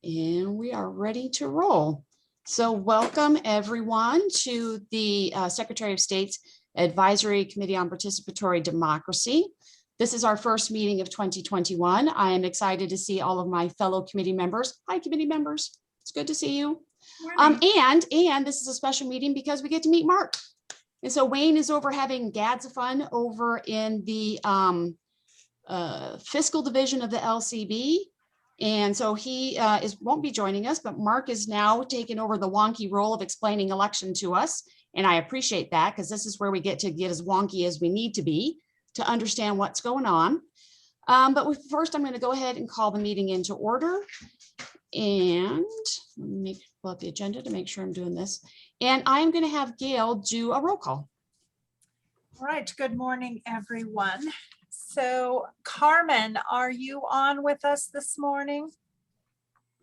And we are ready to roll. So welcome everyone to the Secretary of State's Advisory Committee on Participatory Democracy. This is our first meeting of 2021. I am excited to see all of my fellow committee members. Hi, committee members. It's good to see you. And this is a special meeting because we get to meet Mark. And so Wayne is over having gads of fun over in the fiscal division of the LCB. And so he won't be joining us, but Mark is now taking over the wonky role of explaining election to us. And I appreciate that because this is where we get to get as wonky as we need to be to understand what's going on. But first, I'm going to go ahead and call the meeting into order. And let me pull up the agenda to make sure I'm doing this. And I'm going to have Gail do a roll call. All right. Good morning, everyone. So Carmen, are you on with us this morning?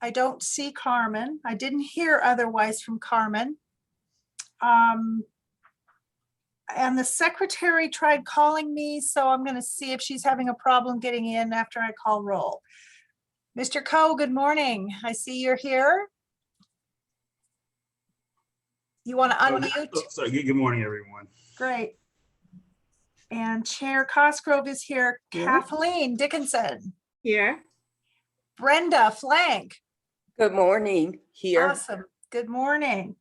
I don't see Carmen. I didn't hear otherwise from Carmen. And the secretary tried calling me, so I'm going to see if she's having a problem getting in after I call roll. Mr. Coe, good morning. I see you're here. You want to unmute? Sorry, good morning, everyone. Great. And Chair Cosgrove is here. Kathleen Dickinson. Here. Brenda Flank. Good morning. Here. Awesome. Good morning.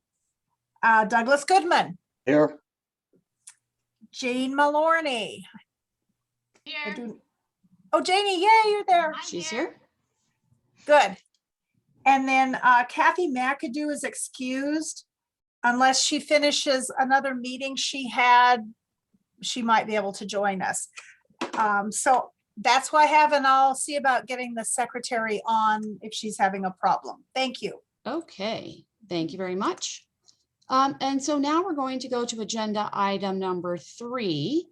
Douglas Goodman. Here. Jane Malorny. Here. Oh, Janie, yeah, you're there. She's here. Good. And then Kathy McAdoo is excused unless she finishes another meeting she had. She might be able to join us. So that's why I have, and I'll see about getting the secretary on if she's having a problem. Thank you. Okay, thank you very much. And so now we're going to go to agenda item number 3,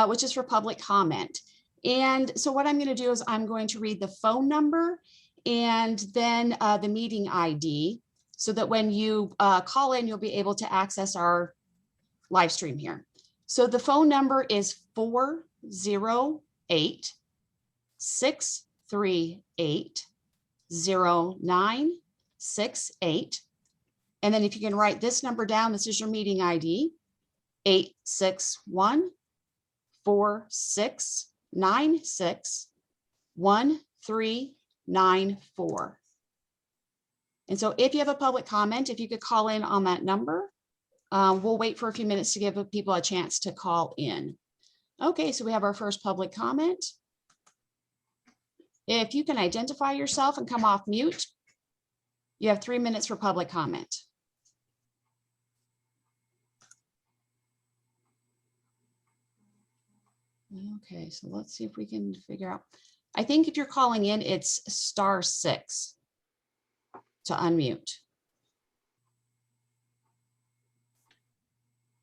which is for public comment. And so what I'm going to do is I'm going to read the phone number and then the meeting ID so that when you call in, you'll be able to access our live stream here. So the phone number is 408-638-0968. And then if you can write this number down, this is your meeting ID, 861-4696-1394. And so if you have a public comment, if you could call in on that number, we'll wait for a few minutes to give people a chance to call in. Okay, so we have our first public comment. If you can identify yourself and come off mute, you have 3 minutes for public comment. Okay, so let's see if we can figure out. I think if you're calling in, it's *6 to unmute.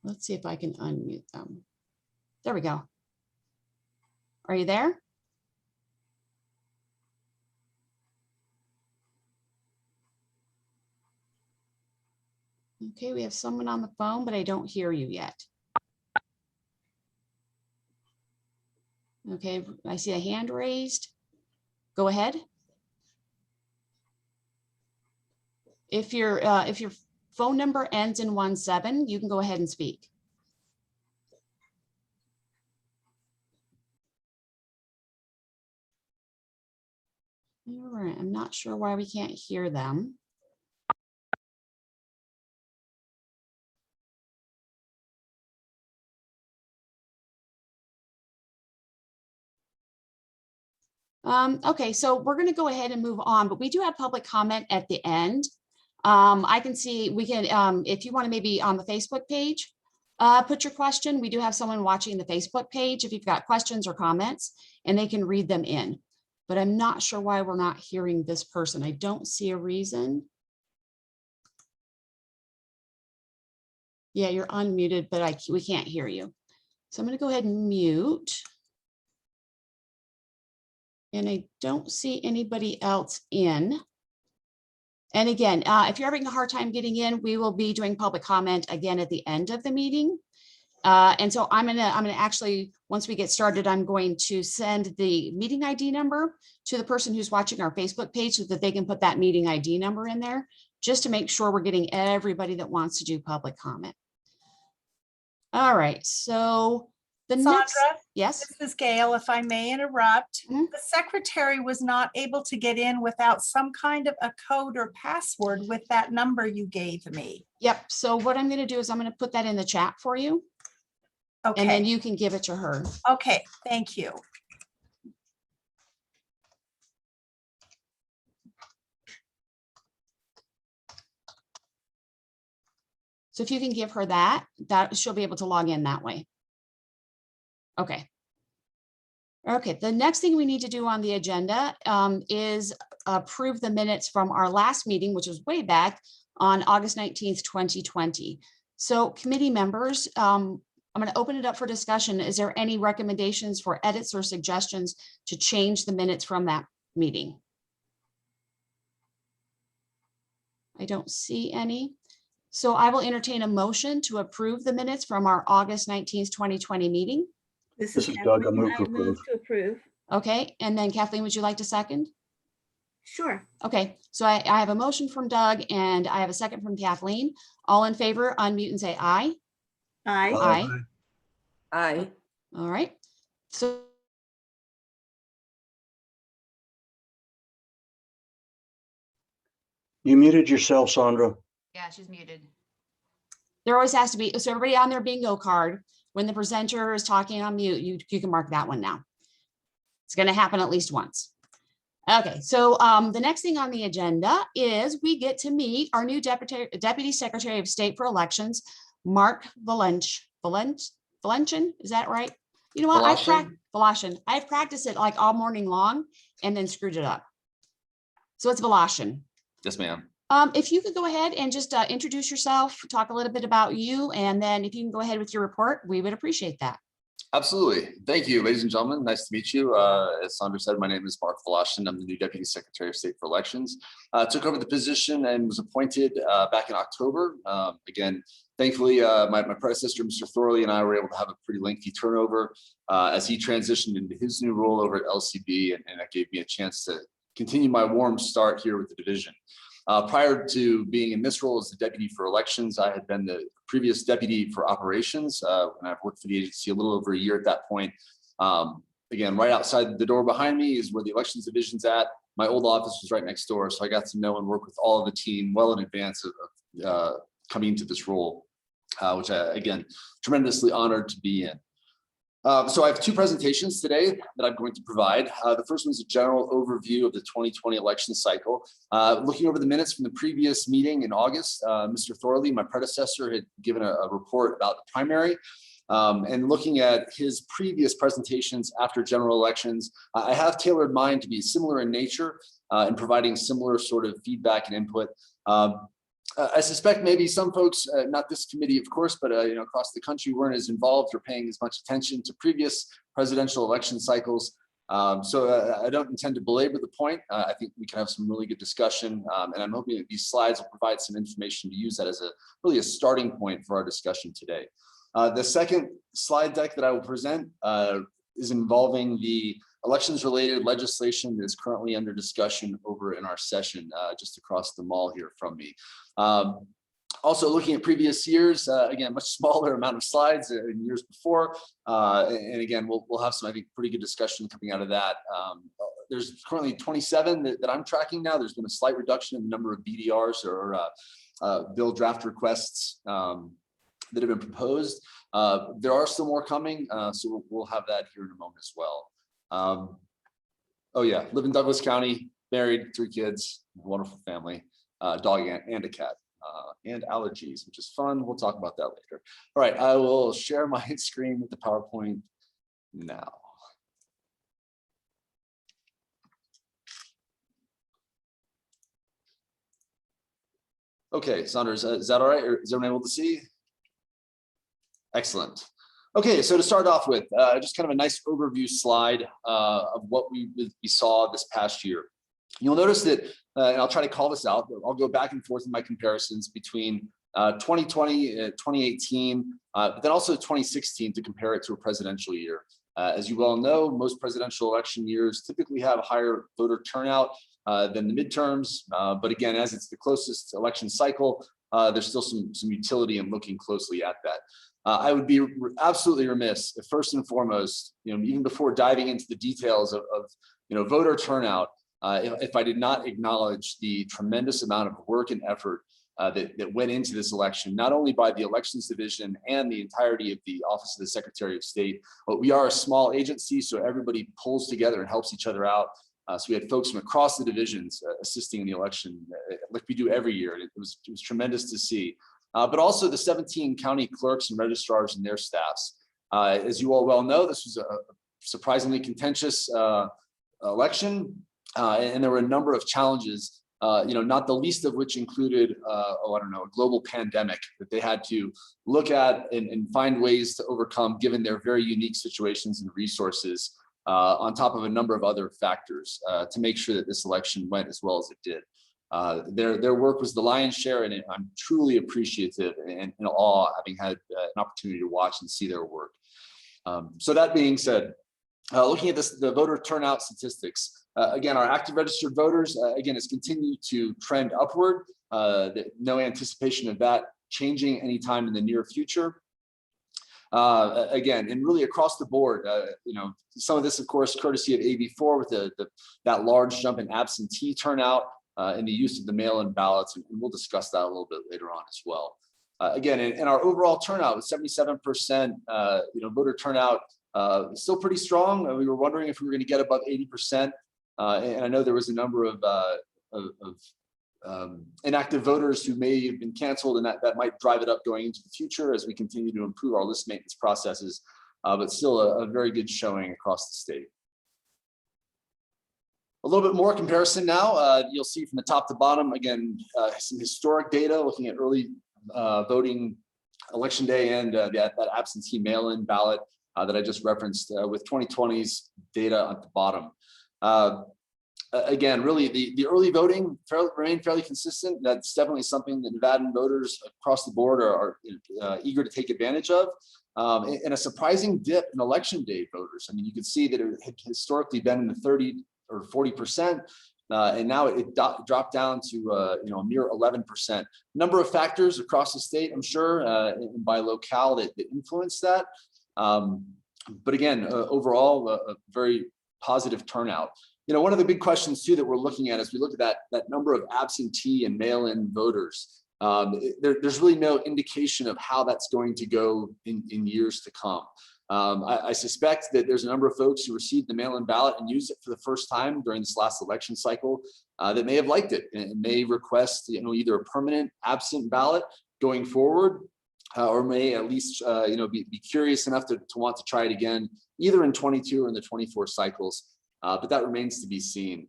Let's see if I can unmute them. There we go. Are you there? Okay, we have someone on the phone, but I don't hear you yet. Okay, I see a hand raised. Go ahead. If your phone number ends in 17, you can go ahead and speak. All right, I'm not sure why we can't hear them. Okay, so we're going to go ahead and move on, but we do have public comment at the end. I can see we can, if you want to maybe on the Facebook page, put your question. We do have someone watching the Facebook page if you've got questions or comments, and they can read them in. But I'm not sure why we're not hearing this person. I don't see a reason. Yeah, you're unmuted, but we can't hear you. So I'm going to go ahead and mute. And I don't see anybody else in. And again, if you're having a hard time getting in, we will be doing public comment again at the end of the meeting. And so I'm gonna actually, once we get started, I'm going to send the meeting ID number to the person who's watching our Facebook page so that they can put that meeting ID number in there, just to make sure we're getting everybody that wants to do public comment. All right, so the next, Sandra, yes, this is Gail, if I may interrupt. Mhm. The secretary was not able to get in without some kind of a code or password with that number you gave me. yep. So what I'm gonna do is I'm gonna put that in the chat for you, and then Okay, you can give it to her. okay, thank you. So if you can give her that, she'll be able to log in that way. Okay. Okay, the next thing we need to do on the agenda is approve the minutes from our last meeting, which was way back on August 19th, 2020. So committee members, I'm going to open it up for discussion. Is there any recommendations for edits or suggestions to change the minutes from that meeting? I don't see any. So I will entertain a motion to approve the minutes from our August 19th, 2020 meeting. This This is is Doug. I Kathleen. move to approve. To approve. Okay, and then Kathleen, would you like to second? Sure. Okay, so I have a motion from Doug and I have a second from Kathleen. All in favor, unmute and say aye. Aye. Aye. Aye. All right. So You muted yourself, Sandra. Yeah, she's muted. there always has to be, so everybody on their bingo card, when the presenter is talking on mute, you can mark that one now. It's going to happen at least once. Okay, so the next thing on the agenda is we get to meet our new Deputy Secretary of State for Elections, Mark Blenchen, is that right? You know what? Falashan. I've practiced it like all morning long and then screwed it up. So it's Falashan. Yes, ma'am. If you could go ahead and just introduce yourself, talk a little bit about you, and then if you can go ahead with your report, we would appreciate that. Absolutely. Thank you, ladies and gentlemen. Nice to meet you. As Sandra said, my name is Mark Falashan. I'm the new Deputy Secretary of State for Elections. Took over the position and was appointed back in October. Again, thankfully, my predecessor, Mr. Thorley, and I were able to have a pretty lengthy turnover as he transitioned into his new role over at LCB, and that gave me a chance to continue my warm start here with the division. Prior to being in this role as the Deputy for Elections, I had been the previous Deputy for Operations, and I've worked for the agency a little over a year at that point. Again, right outside the door behind me is where the Elections Division's at. My old office was right next door, so I got to know and work with all of the team well in advance of coming into this role, which I, again, tremendously honored to be in. So I have two presentations today that I'm going to provide. The first one is a general overview of the 2020 election cycle. Looking over the minutes from the previous meeting in August, Mr. Thorley, my predecessor, had given a report about the primary. And looking at his previous presentations after general elections, I have tailored mine to be similar in nature and providing similar sort of feedback and input. I suspect maybe some folks, not this committee, of course, but across the country weren't as involved or paying as much attention to previous presidential election cycles. So I don't intend to belabor the point. I think we can have some really good discussion, and I'm hoping that these slides will provide some information to use that as really a starting point for our discussion today. The second slide deck that I will present is involving the elections-related legislation that is currently under discussion over in our session just across the mall here from me. Also looking at previous years, again, much smaller amount of slides in years before. And again, we'll have some, I think, pretty good discussion coming out of that. There's currently 27 that I'm tracking now. There's been a slight reduction in the number of BDRs or bill draft requests that have been proposed. There are still more coming, so we'll have that here in a moment as well. Oh yeah, live in Douglas County, married, 3 kids, wonderful family, dog and a cat, and allergies, which is fun. We'll talk about that later. All right, I will share my screen with the PowerPoint now. Okay, Sandra, is that all right? Or is everyone able to see? Excellent. Okay, so to start off with, just kind of a nice overview slide of what we saw this past year. You'll notice that, and I'll try to call this out, but I'll go back and forth in my comparisons between 2020, 2018, but then also 2016 to compare it to a presidential year. As you well know, most presidential election years typically have higher voter turnout than the midterms. But again, as it's the closest election cycle, there's still some utility in looking closely at that. I would be absolutely remiss if first and foremost, even before diving into the details of voter turnout, if I did not acknowledge the tremendous amount of work and effort that went into this election, not only by the Elections Division and the entirety of the Office of the Secretary of State, but we are a small agency, so everybody pulls together and helps each other out. So we had folks from across the divisions assisting in the election, like we do every year. It was tremendous to see. But also the 17 county clerks and registrars and their staffs. As you all well know, this was a surprisingly contentious election, and there were a number of challenges. Not the least of which included, a global pandemic that they had to look at and find ways to overcome, given their very unique situations and resources, on top of a number of other factors, to make sure that this election went as well as it did. Their work was the lion's share, and I'm truly appreciative and in awe having had an opportunity to watch and see their work. So that being said, looking at the voter turnout statistics, again, our active registered voters, again, has continued to trend upward. No anticipation of that changing anytime in the near future. Again, and really across the board, some of this, of course, courtesy of AB4 with that large jump in absentee turnout and the use of the mail-in ballots, and we'll discuss that a little bit later on as well. Again, and our overall turnout was 77%. Voter turnout still pretty strong. We were wondering if we were going to get above 80%, and I know there was a number of inactive voters who may have been canceled, and that might drive it up going into the future as we continue to improve our list maintenance processes, but still a very good showing across the state. A little bit more comparison now. You'll see from the top to bottom, again, some historic data looking at early voting election day and that absentee mail-in ballot that I just referenced with 2020's data at the bottom. Again, really the early voting remained fairly consistent. That's definitely something that Nevadan voters across the board are eager to take advantage of. And a surprising dip in election day voters. I mean, you can see that it had historically been in the 30 or 40%, and now it dropped down to a mere 11%. Number of factors across the state, I'm sure, and by locale that influence that. But again, overall, a very positive turnout. One of the big questions too that we're looking at as we look at that number of absentee and mail-in voters, there's really no indication of how that's going to go in years to come. I suspect that there's a number of folks who received the mail-in ballot and used it for the first time during this last election cycle that may have liked it and may request either a permanent absent ballot going forward, or may at least be curious enough to want to try it again, either in 22 or in the 24 cycles. But that remains to be seen.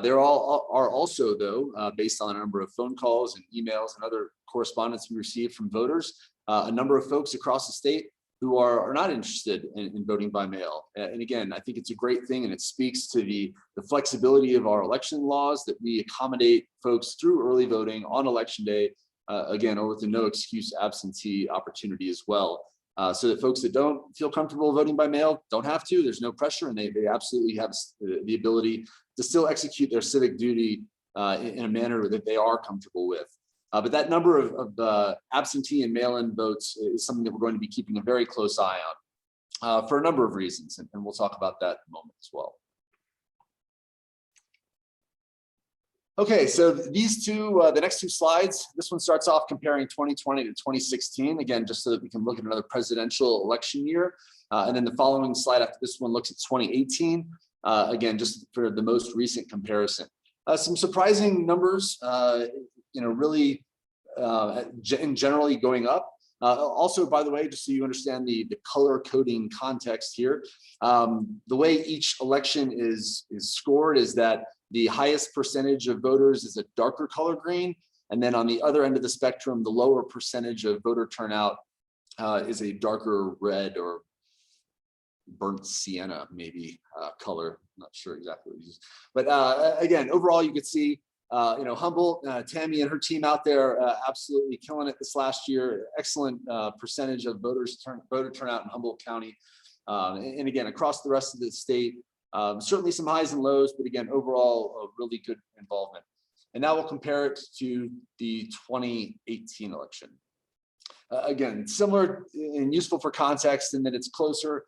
There are also, though, based on a number of phone calls and emails and other correspondence we received from voters, a number of folks across the state who are not interested in voting by mail. And again, I think it's a great thing, and it speaks to the flexibility of our election laws that we accommodate folks through early voting on election day, again, or with the no excuse absentee opportunity as well. So that folks that don't feel comfortable voting by mail don't have to. There's no pressure, and they absolutely have the ability to still execute their civic duty in a manner that they are comfortable with. But that number of absentee and mail-in votes is something that we're going to be keeping a very close eye on for a number of reasons, and we'll talk about that in a moment as well. Okay, so these two, the next two slides, this one starts off comparing 2020 to 2016, again, just so that we can look at another presidential election year. And then the following slide after this one looks at 2018, again, just for the most recent comparison. Some surprising numbers, really generally going up. Also, by the way, just so you understand the color coding context here, the way each election is scored is that the highest percentage of voters is a darker color green, and then on the other end of the spectrum, the lower percentage of voter turnout is a darker red or burnt sienna, maybe color. I'm not sure exactly what it is. But again, overall, you can see Humboldt, Tammy and her team out there absolutely killing it this last year. Excellent percentage of voter turnout in Humboldt County. And again, across the rest of the state, certainly some highs and lows, but again, overall, a really good involvement. And now we'll compare it to the 2018 election. Again, similar and useful for context in that it's closer.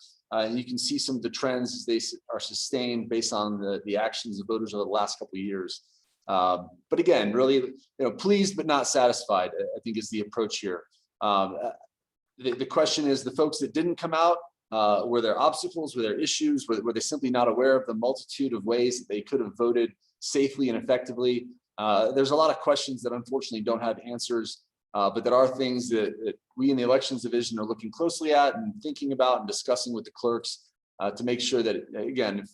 You can see some of the trends as they are sustained based on the actions of voters over the last couple of years. But again, really, pleased but not satisfied, I think is the approach here. The question is, the folks that didn't come out, were there obstacles, were there issues, were they simply not aware of the multitude of ways that they could have voted safely and effectively? There's a lot of questions that unfortunately don't have answers, but there are things that we in the elections division are looking closely at and thinking about and discussing with the clerks to make sure that, again, if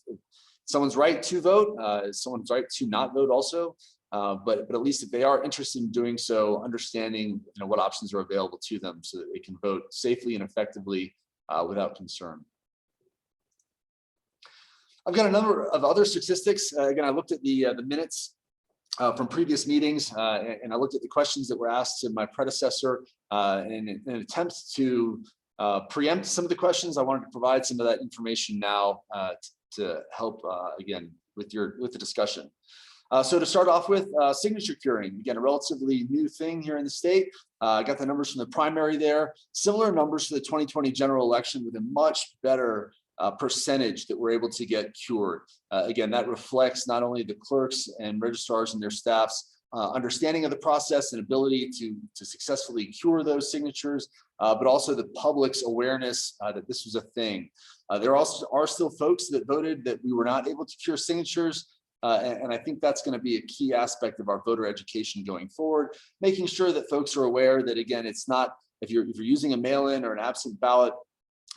someone's right to vote, someone's right to not vote also, but at least if they are interested in doing so, understanding what options are available to them so that they can vote safely and effectively without concern. I've got a number of other statistics. Again, I looked at the minutes from previous meetings, and I looked at the questions that were asked to my predecessor in an attempt to preempt some of the questions. I wanted to provide some of that information now to help again with the discussion. So to start off with, signature curing, again, a relatively new thing here in the state. I got the numbers from the primary there. Similar numbers for the 2020 general election with a much better percentage that we're able to get cured. Again, that reflects not only the clerks and registrars and their staffs understanding of the process and ability to successfully cure those signatures, but also the public's awareness that this was a thing. There also are still folks that voted that we were not able to cure signatures. And I think that's going to be a key aspect of our voter education going forward, making sure that folks are aware that, again, it's not, if you're using a mail-in or an absent ballot,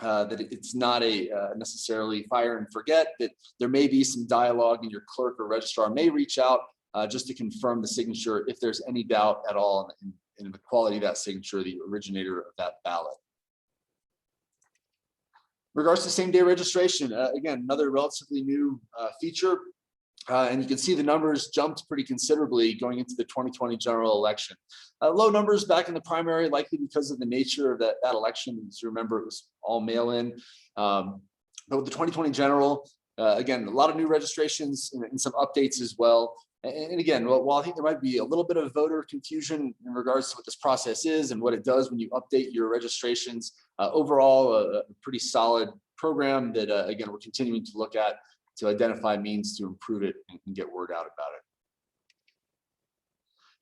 that it's not a necessarily fire and forget, that there may be some dialogue and your clerk or registrar may reach out just to confirm the signature if there's any doubt at all in the quality of that signature, the originator of that ballot. In regards to same-day registration, again, another relatively new feature. And you can see the numbers jumped pretty considerably going into the 2020 general election. Low numbers back in the primary, likely because of the nature of that election. As you remember, it was all mail-in. But with the 2020 general, again, a lot of new registrations and some updates as well. And again, while I think there might be a little bit of voter confusion in regards to what this process is and what it does when you update your registrations, overall, a pretty solid program that, again, we're continuing to look at to identify means to improve it and get word out about it.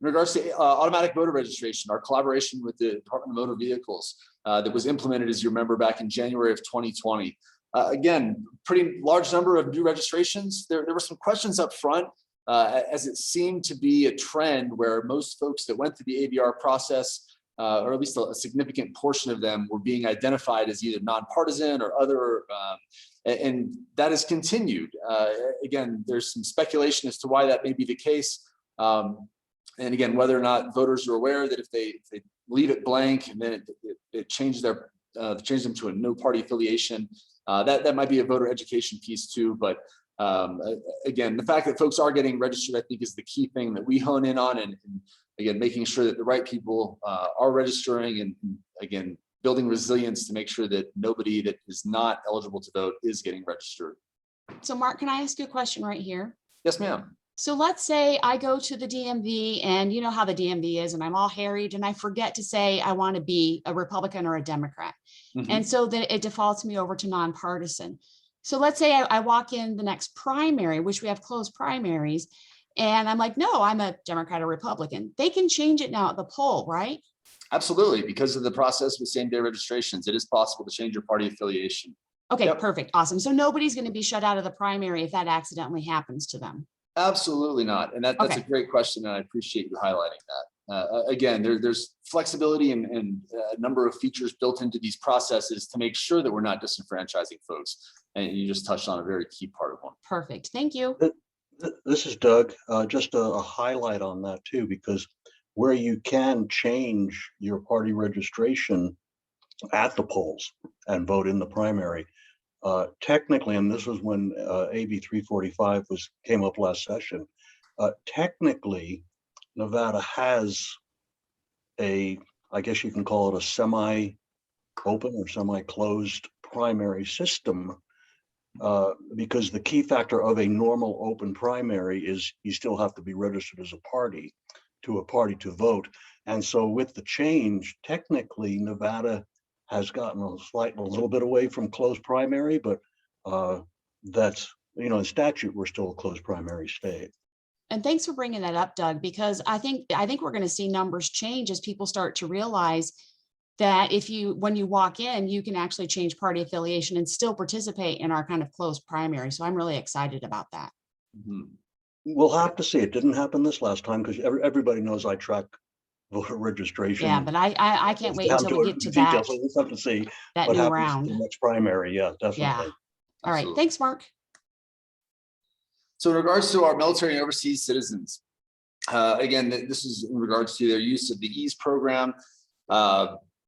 In regards to automatic voter registration, our collaboration with the Department of Motor Vehicles that was implemented, as you remember, back in January of 2020. Again, pretty large number of new registrations. There were some questions up front, as it seemed to be a trend where most folks that went through the AVR process, or at least a significant portion of them, were being identified as either nonpartisan or other, and that has continued. Again, there's some speculation as to why that may be the case. And again, whether or not voters are aware that if they leave it blank and then it changes them to a no party affiliation, that might be a voter education piece too. But again, the fact that folks are getting registered, I think, is the key thing that we hone in on, and again, making sure that the right people are registering, and again, building resilience to make sure that nobody that is not eligible to vote is getting registered. So Mark, can I ask you a question right here? Yes, ma'am. So let's say I go to the DMV, and you know how the DMV is, and I'm all harried and I forget to say I want to be a Republican or a Democrat. Mhm. And so then it defaults me over to nonpartisan. So let's say I walk in the next primary, which we have closed primaries, and I'm like, no, I'm a Democrat or Republican. They can change it now at the poll, right? Absolutely. Because of the process with same-day registrations, it is possible to change your party affiliation. Okay, Yep. perfect. Awesome. So nobody's going to be shut out of the primary if that accidentally happens to them. Absolutely not. And that's Okay. a great question, and I appreciate you highlighting that. Again, there's flexibility and a number of features built into these processes to make sure that we're not disenfranchising folks. And you just touched on a very key part of one. Perfect. Thank you. This is Doug. Just a highlight on that too, because where you can change your party registration at the polls and vote in the primary, technically, and this was when AB 345 came up last session, Technically, Nevada has I guess you can call it a semi-open or semi-closed primary system, because the key factor of a normal open primary is you still have to be registered as a party to vote. And so with the change, technically Nevada has gotten a little bit away from closed primary, but that's, in statute, we're still a closed primary state. And thanks for bringing that up, Doug, because I think we're going to see numbers change as people start to realize that when you walk in, you can actually change party affiliation and still participate in our kind of closed primary. So I'm really excited about that. Mhm. We'll have to see. It didn't happen this last time because everybody knows I track voter registration. Yeah, but I can't wait until we get to that, details. So we'll have to see that what new happens round. in the next primary. Yeah, definitely. Yeah. All right. Absolutely. Thanks, Mark. So in regards to our military and overseas citizens, again, this is in regards to their use of the EASE program.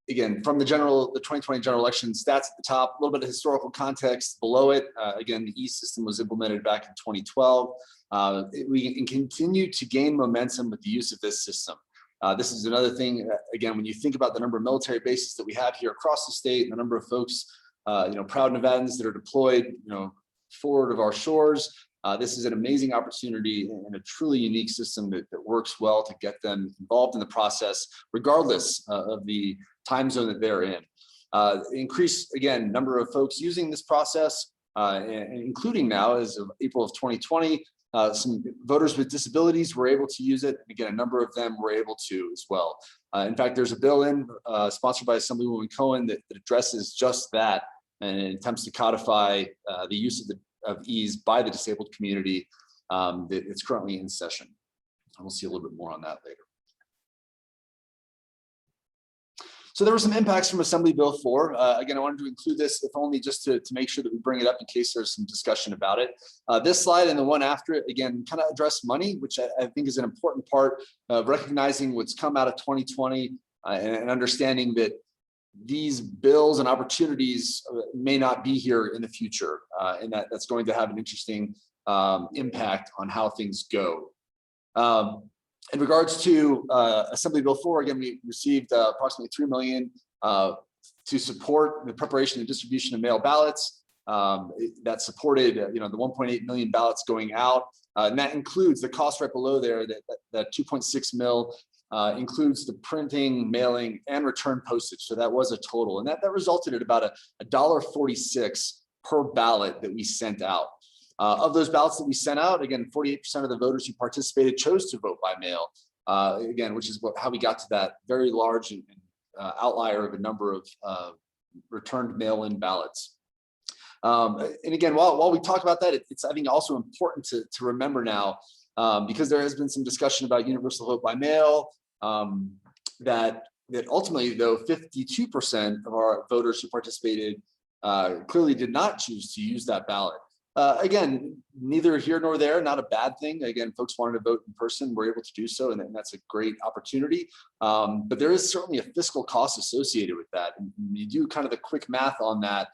Again, from the 2020 general election stats at the top, a little bit of historical context below it. Again, the EASE system was implemented back in 2012. We continue to gain momentum with the use of this system. This is another thing, again, when you think about the number of military bases that we have here across the state, and the number of folks, proud Nevadans that are deployed, forward of our shores. This is an amazing opportunity and a truly unique system that works well to get them involved in the process, regardless of the time zone that they're in. Increase, again, number of folks using this process, including now as of April of 2020, some voters with disabilities were able to use it. And again, a number of them were able to as well. In fact, there's a bill sponsored by Assemblywoman Cohen that addresses just that and attempts to codify the use of EASE by the disabled community. It's currently in session. And we'll see a little bit more on that later. So there were some impacts from Assembly Bill 4. Again, I wanted to include this, if only just to make sure that we bring it up in case there's some discussion about it. This slide and the one after it, again, kind of address money, which I think is an important part of recognizing what's come out of 2020 and understanding that these bills and opportunities may not be here in the future, and that's going to have an interesting impact on how things go. In regards to Assembly Bill 4, again, we received approximately $3 million to support the preparation and distribution of mail ballots. That supported, the 1.8 million ballots going out, and that includes the cost right below there. That 2.6 mil includes the printing, mailing, and return postage. So that was a total, and that resulted in about $1.46 per ballot that we sent out. Of those ballots that we sent out, again, 48% of the voters who participated chose to vote by mail, again, which is how we got to that very large and outlier of a number of returned mail-in ballots. And again, while we talk about that, it's, I think, also important to remember now, because there has been some discussion about universal vote by mail, that ultimately, though, 52% of our voters who participated clearly did not choose to use that ballot. Again, neither here nor there, not a bad thing. Again, folks wanted to vote in person, were able to do so, and that's a great opportunity. But there is certainly a fiscal cost associated with that. And when you do kind of the quick math on that,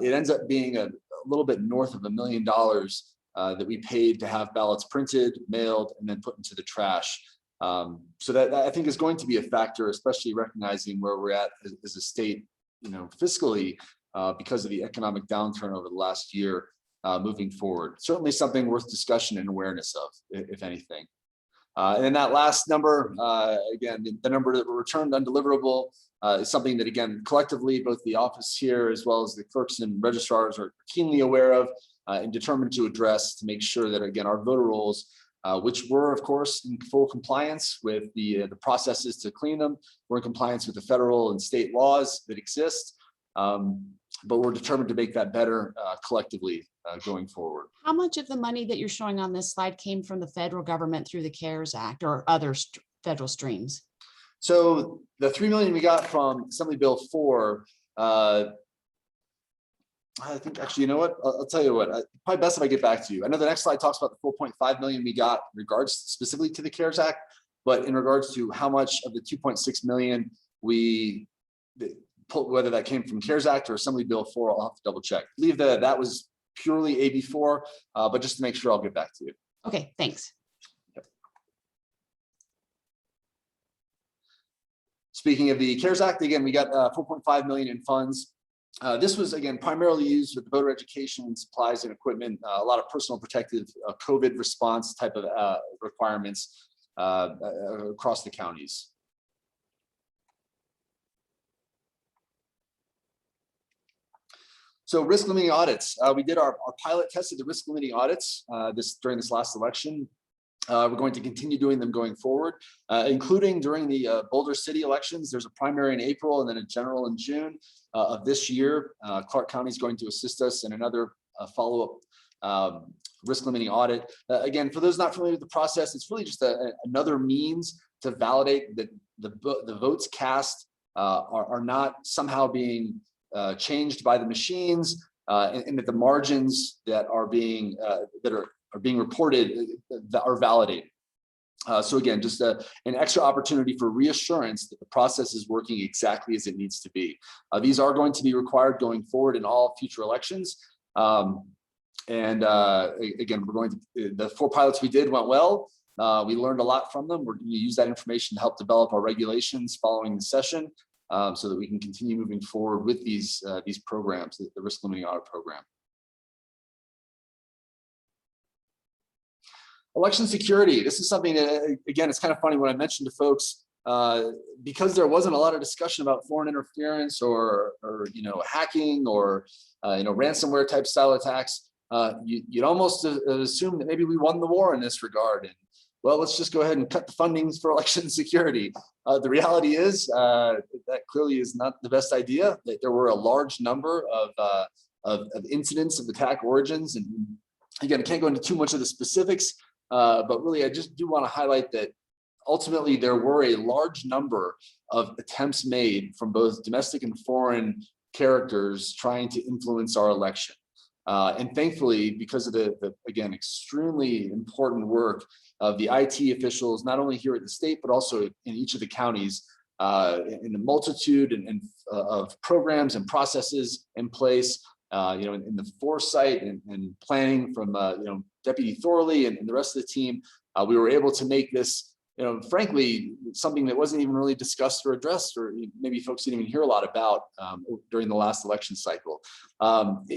it ends up being a little bit north of $1 million that we paid to have ballots printed, mailed, and then put into the trash. So that I think is going to be a factor, especially recognizing where we're at as a state, fiscally, because of the economic downturn over the last year. Moving forward, certainly something worth discussion and awareness of, if anything. And then that last number, again, the number that were returned undeliverable is something that, again, collectively, both the office here as well as the clerks and registrars are keenly aware of and determined to address, to make sure that, again, our voter rolls, which were, of course, in full compliance with the processes to clean them, we're in compliance with the federal and state laws that exist. But we're determined to make that better collectively going forward. How much of the money that you're showing on this slide came from the federal government through the CARES Act or other federal streams? So the $3 million we got from Assembly Bill 4, I think actually, you know what? I'll tell you what, probably best if I get back to you. I know the next slide talks about the $4.5 million we got in regards specifically to the CARES Act, but in regards to how much of the $2.6 million we whether that came from CARES Act or Assembly Bill 4, I'll have to double check. I believe that was purely AB4, but just to make sure, I'll get back to you. Okay, thanks. Speaking of the CARES Act, again, we got 4.5 million in funds. This was, again, primarily used with voter education, supplies and equipment, a lot of personal protective COVID response type of requirements across the counties. So risk limiting audits. We did our pilot test of the risk limiting audits during this last election. We're going to continue doing them going forward, including during the Boulder City elections. There's a primary in April and then a general in June of this year. Clark County is going to assist us in another follow-up risk limiting audit. Again, for those not familiar with the process, it's really just another means to validate that the votes cast are not somehow being changed by the machines, and that the margins that are being reported that are validated. So again, just an extra opportunity for reassurance that the process is working exactly as it needs to be. These are going to be required going forward in all future elections. Again, the 4 pilots we did went well. We learned a lot from them. We're going to use that information to help develop our regulations following the session, so that we can continue moving forward with these programs, the risk limiting audit program. Election security. This is something that, again, it's kind of funny when I mentioned to folks, because there wasn't a lot of discussion about foreign interference or hacking or ransomware type style attacks. You'd almost assume that maybe we won the war in this regard. And well, let's just go ahead and cut the fundings for election security. The reality is that clearly is not the best idea. That there were a large number of incidents of attack origins, and again, I can't go into too much of the specifics. But really, I just do want to highlight that ultimately there were a large number of attempts made from both domestic and foreign characters trying to influence our election. And thankfully, because of the again, extremely important work of the IT officials, not only here at the state, but also in each of the counties, in the multitude of programs and processes in place, in the foresight and planning from Deputy Thorley and the rest of the team, we were able to make this, frankly, something that wasn't even really discussed or addressed, or maybe folks didn't even hear a lot about during the last election cycle.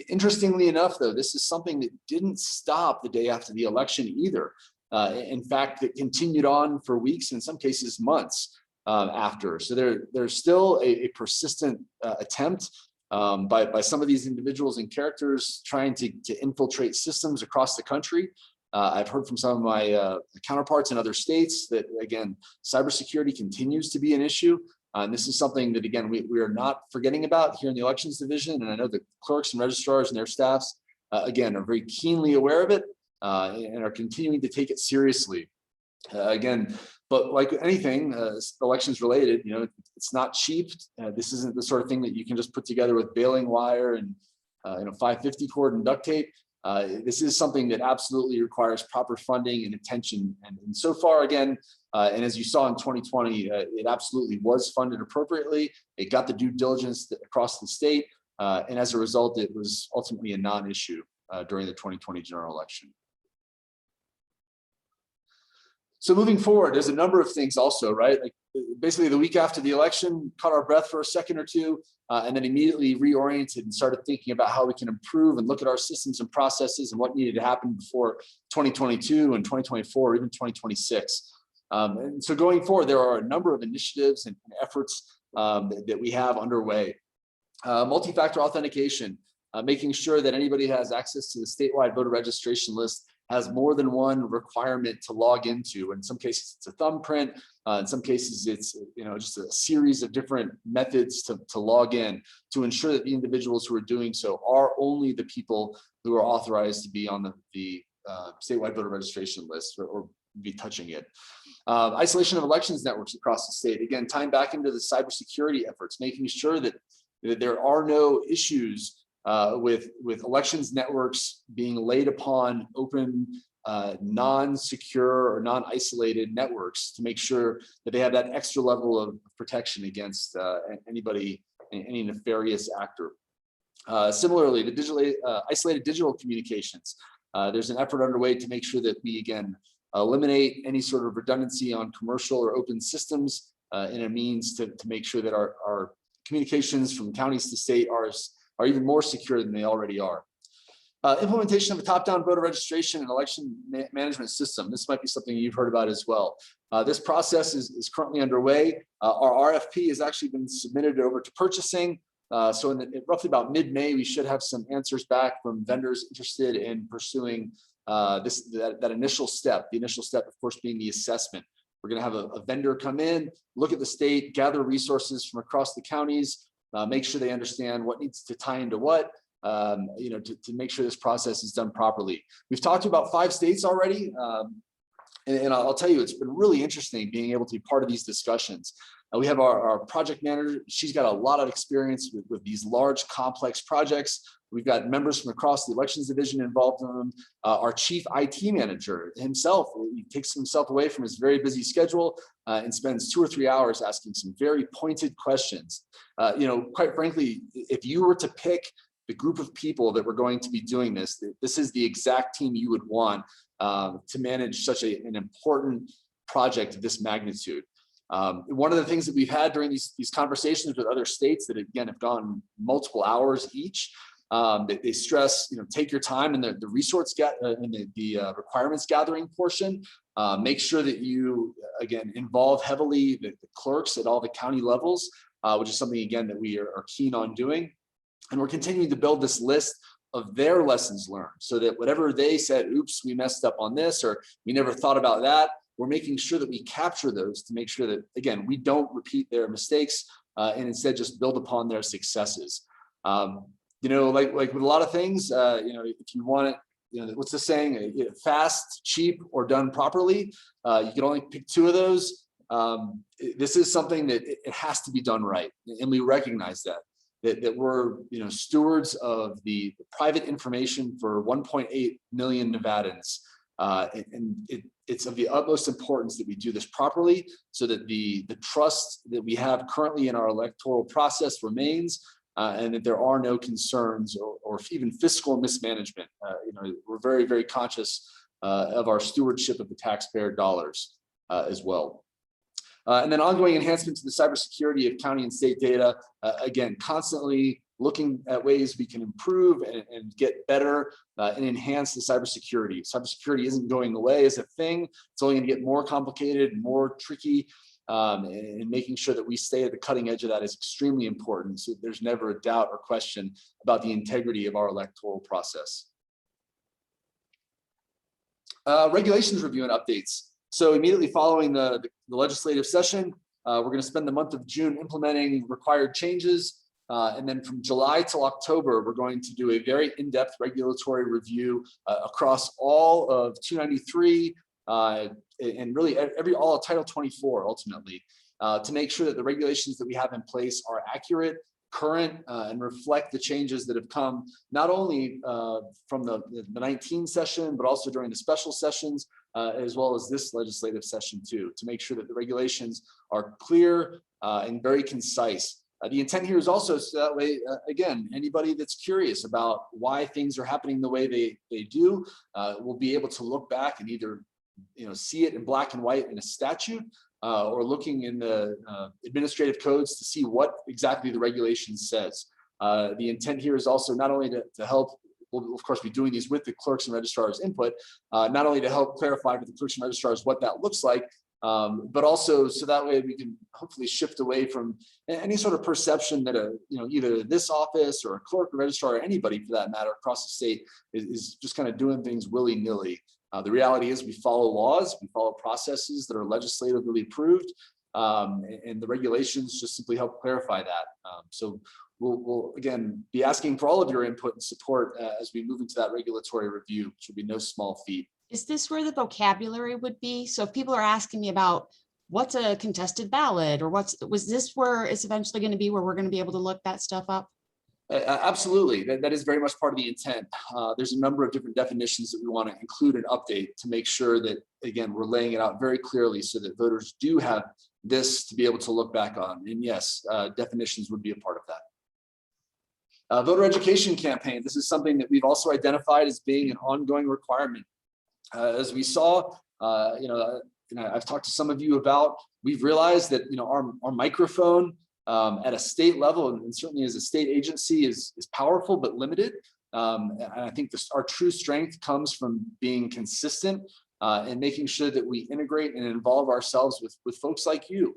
Interestingly enough, though, this is something that didn't stop the day after the election either. In fact, it continued on for weeks, in some cases months after. So there's still a persistent attempt by some of these individuals and characters trying to infiltrate systems across the country. I've heard from some of my counterparts in other states that, again, cybersecurity continues to be an issue. And this is something that, again, we are not forgetting about here in the Elections Division. And I know the clerks and registrars and their staffs, again, are very keenly aware of it and are continuing to take it seriously. Again, but like anything elections related, it's not cheap. This isn't the sort of thing that you can just put together with baling wire and 550 cord and duct tape. This is something that absolutely requires proper funding and attention. And so far, again, and as you saw in 2020, it absolutely was funded appropriately. It got the due diligence across the state, and as a result, it was ultimately a non-issue during the 2020 general election. So moving forward, there's a number of things also, right? Like basically the week after the election, caught our breath for a second or two, and then immediately reoriented and started thinking about how we can improve and look at our systems and processes and what needed to happen before 2022 and 2024, or even 2026. And so going forward, there are a number of initiatives and efforts that we have underway. Multi-factor authentication, making sure that anybody has access to the statewide voter registration list has more than one requirement to log into. In some cases, it's a thumbprint. In some cases, it's just a series of different methods to log in to ensure that the individuals who are doing so are only the people who are authorized to be on the statewide voter registration list or be touching it. Isolation of elections networks across the state. Again, tying back into the cybersecurity efforts, making sure that there are no issues with elections networks being laid upon open, non-secure or non-isolated networks to make sure that they have that extra level of protection against any nefarious actor. Similarly, the isolated digital communications. There's an effort underway to make sure that we, again, eliminate any sort of redundancy on commercial or open systems in a means to make sure that our communications from counties to state are even more secure than they already are. Implementation of a top-down voter registration and election management system. This might be something you've heard about as well. This process is currently underway. Our RFP has actually been submitted over to purchasing. So in roughly about mid-May, we should have some answers back from vendors interested in pursuing that initial step. The initial step, of course, being the assessment. We're going to have a vendor come in, look at the state, gather resources from across the counties, make sure they understand what needs to tie into what, to make sure this process is done properly. We've talked to about 5 states already, and I'll tell you, it's been really interesting being able to be part of these discussions. We have our project manager. She's got a lot of experience with these large, complex projects. We've got members from across the elections division involved in them. Our chief IT manager himself, he takes himself away from his very busy schedule and spends 2 or 3 hours asking some very pointed questions. Quite frankly, if you were to pick the group of people that were going to be doing this, this is the exact team you would want to manage such an important project of this magnitude. One of the things that we've had during these conversations with other states that again have gone multiple hours each, they stress, take your time in the resource the requirements gathering portion. Make sure that you again involve heavily the clerks at all the county levels, which is something again that we are keen on doing. And we're continuing to build this list of their lessons learned so that whatever they said, oops, we messed up on this, or we never thought about that, we're making sure that we capture those to make sure that, again, we don't repeat their mistakes and instead just build upon their successes. Like with a lot of things, if you want it, what's the saying? Fast, cheap, or done properly. You can only pick 2 of those. This is something that it has to be done right. And we recognize that we're stewards of the private information for 1.8 million Nevadans, and it's of the utmost importance that we do this properly so that the trust that we have currently in our electoral process remains, and that there are no concerns or even fiscal mismanagement. We're very, very conscious of our stewardship of the taxpayer dollars as well. And then ongoing enhancement to the cybersecurity of county and state data. Again, constantly looking at ways we can improve and get better and enhance the cybersecurity. Cybersecurity isn't going away as a thing. It's only going to get more complicated and more tricky. And making sure that we stay at the cutting edge of that is extremely important. So there's never a doubt or question about the integrity of our electoral process. Regulations review and updates. So immediately following the legislative session, we're going to spend the month of June implementing required changes. And then from July till October, we're going to do a very in-depth regulatory review across all of 293 and really all of Title 24 ultimately, to make sure that the regulations that we have in place are accurate, current, and reflect the changes that have come not only from the 19 session, but also during the special sessions, as well as this legislative session too, to make sure that the regulations are clear and very concise. The intent here is also so that way, again, anybody that's curious about why things are happening the way they do will be able to look back and either see it in black and white in a statute, or looking in the administrative codes to see what exactly the regulation says. The intent here is also not only to help, we'll of course be doing these with the clerks and registrars input, not only to help clarify for the clerks and registrars what that looks like, but also so that way we can hopefully shift away from any sort of perception that either this office or a clerk or registrar or anybody for that matter across the state is just kind of doing things willy-nilly. The reality is we follow laws, we follow processes that are legislatively approved, and the regulations just simply help clarify that. So we'll again be asking for all of your input and support as we move into that regulatory review, which will be no small feat. Is this where the vocabulary would be? So if people are asking me about what's a contested ballot or was this where it's eventually going to be where we're going to be able to look that stuff up? Absolutely, that is very much part of the intent. There's a number of different definitions that we want to include and update to make sure that, again, we're laying it out very clearly so that voters do have this to be able to look back on. And yes, definitions would be a part of that. Voter education campaign. This is something that we've also identified as being an ongoing requirement. As we saw, I've talked to some of you about, we've realized that, our microphone at a state level and certainly as a state agency is powerful but limited. And I think our true strength comes from being consistent and making sure that we integrate and involve ourselves with folks like you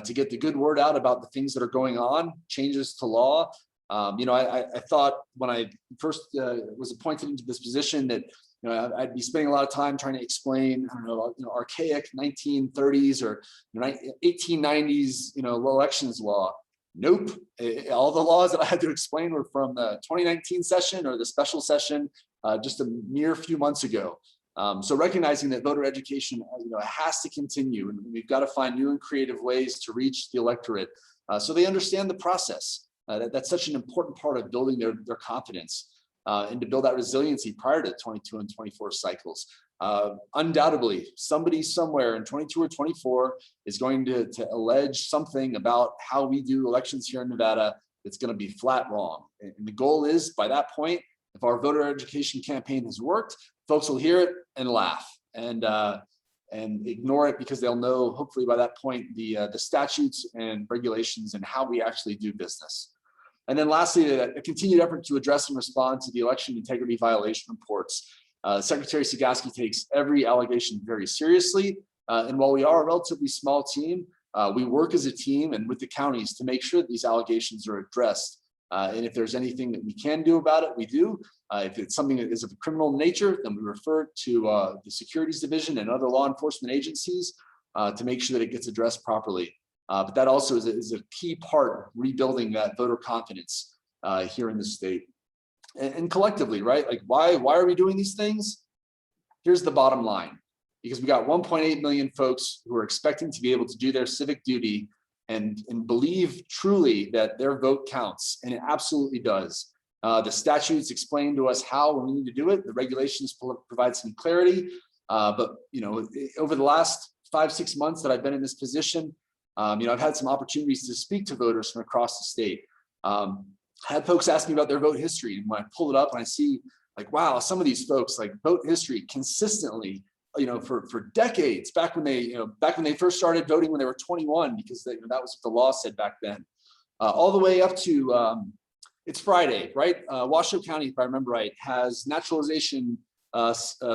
to get the good word out about the things that are going on, changes to law. I thought when I first was appointed into this position that I'd be spending a lot of time trying to explain, archaic 1930s or 1890s, elections law. Nope. All the laws that I had to explain were from the 2019 session or the special session just a mere few months ago. So recognizing that voter education, has to continue, and we've got to find new and creative ways to reach the electorate so they understand the process. That's such an important part of building their confidence and to build that resiliency prior to 22 and 24 cycles. Undoubtedly, somebody somewhere in 22 or 24 is going to allege something about how we do elections here in Nevada that's going to be flat wrong. And the goal is, by that point, if our voter education campaign has worked, folks will hear it and laugh and ignore it because they'll know, hopefully by that point, the statutes and regulations and how we actually do business. And then lastly, a continued effort to address and respond to the election integrity violation reports. Secretary Sagaski takes every allegation very seriously. And while we are a relatively small team, we work as a team and with the counties to make sure that these allegations are addressed. And if there's anything that we can do about it, we do. If it's something that is of a criminal nature, then we refer to the Securities Division and other law enforcement agencies to make sure that it gets addressed properly. But that also is a key part of rebuilding that voter confidence here in the state. And collectively, right? Like, why are we doing these things? Here's the bottom line. Because we got 1.8 million folks who are expecting to be able to do their civic duty and believe truly that their vote counts, and it absolutely does. The statutes explain to us how we need to do it. The regulations provide some clarity. But over the last 5-6 months that I've been in this position, I've had some opportunities to speak to voters from across the state. I had folks ask me about their vote history, and when I pull it up and I see, like, wow, some of these folks like vote history consistently, for decades, back when they first started voting when they were 21, because that was what the law said back then, all the way up to it's Friday, right? Washoe County, if I remember right, has naturalization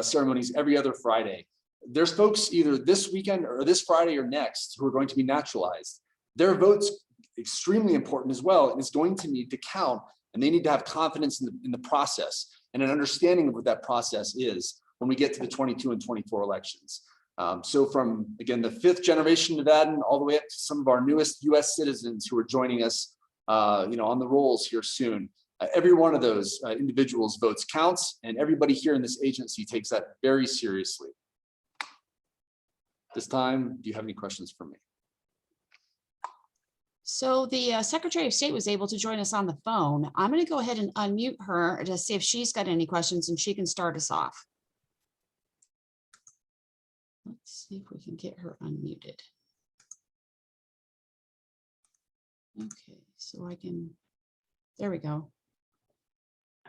ceremonies every other Friday. There's folks either this weekend or this Friday or next who are going to be naturalized. Their vote's extremely important as well, and it's going to need to count, and they need to have confidence in the process and an understanding of what that process is when we get to the 22 and 24 elections. So from, again, the 5th generation Nevadan all the way up to some of our newest US citizens who are joining us on the rolls here soon. Every one of those individuals' votes counts, and everybody here in this agency takes that very seriously. This time, do you have any questions for me? So the Secretary of State was able to join us on the phone. I'm going to go ahead and unmute her to see if she's got any questions, and she can start us off. Let's see if we can get her unmuted. Okay, so I can, there we go.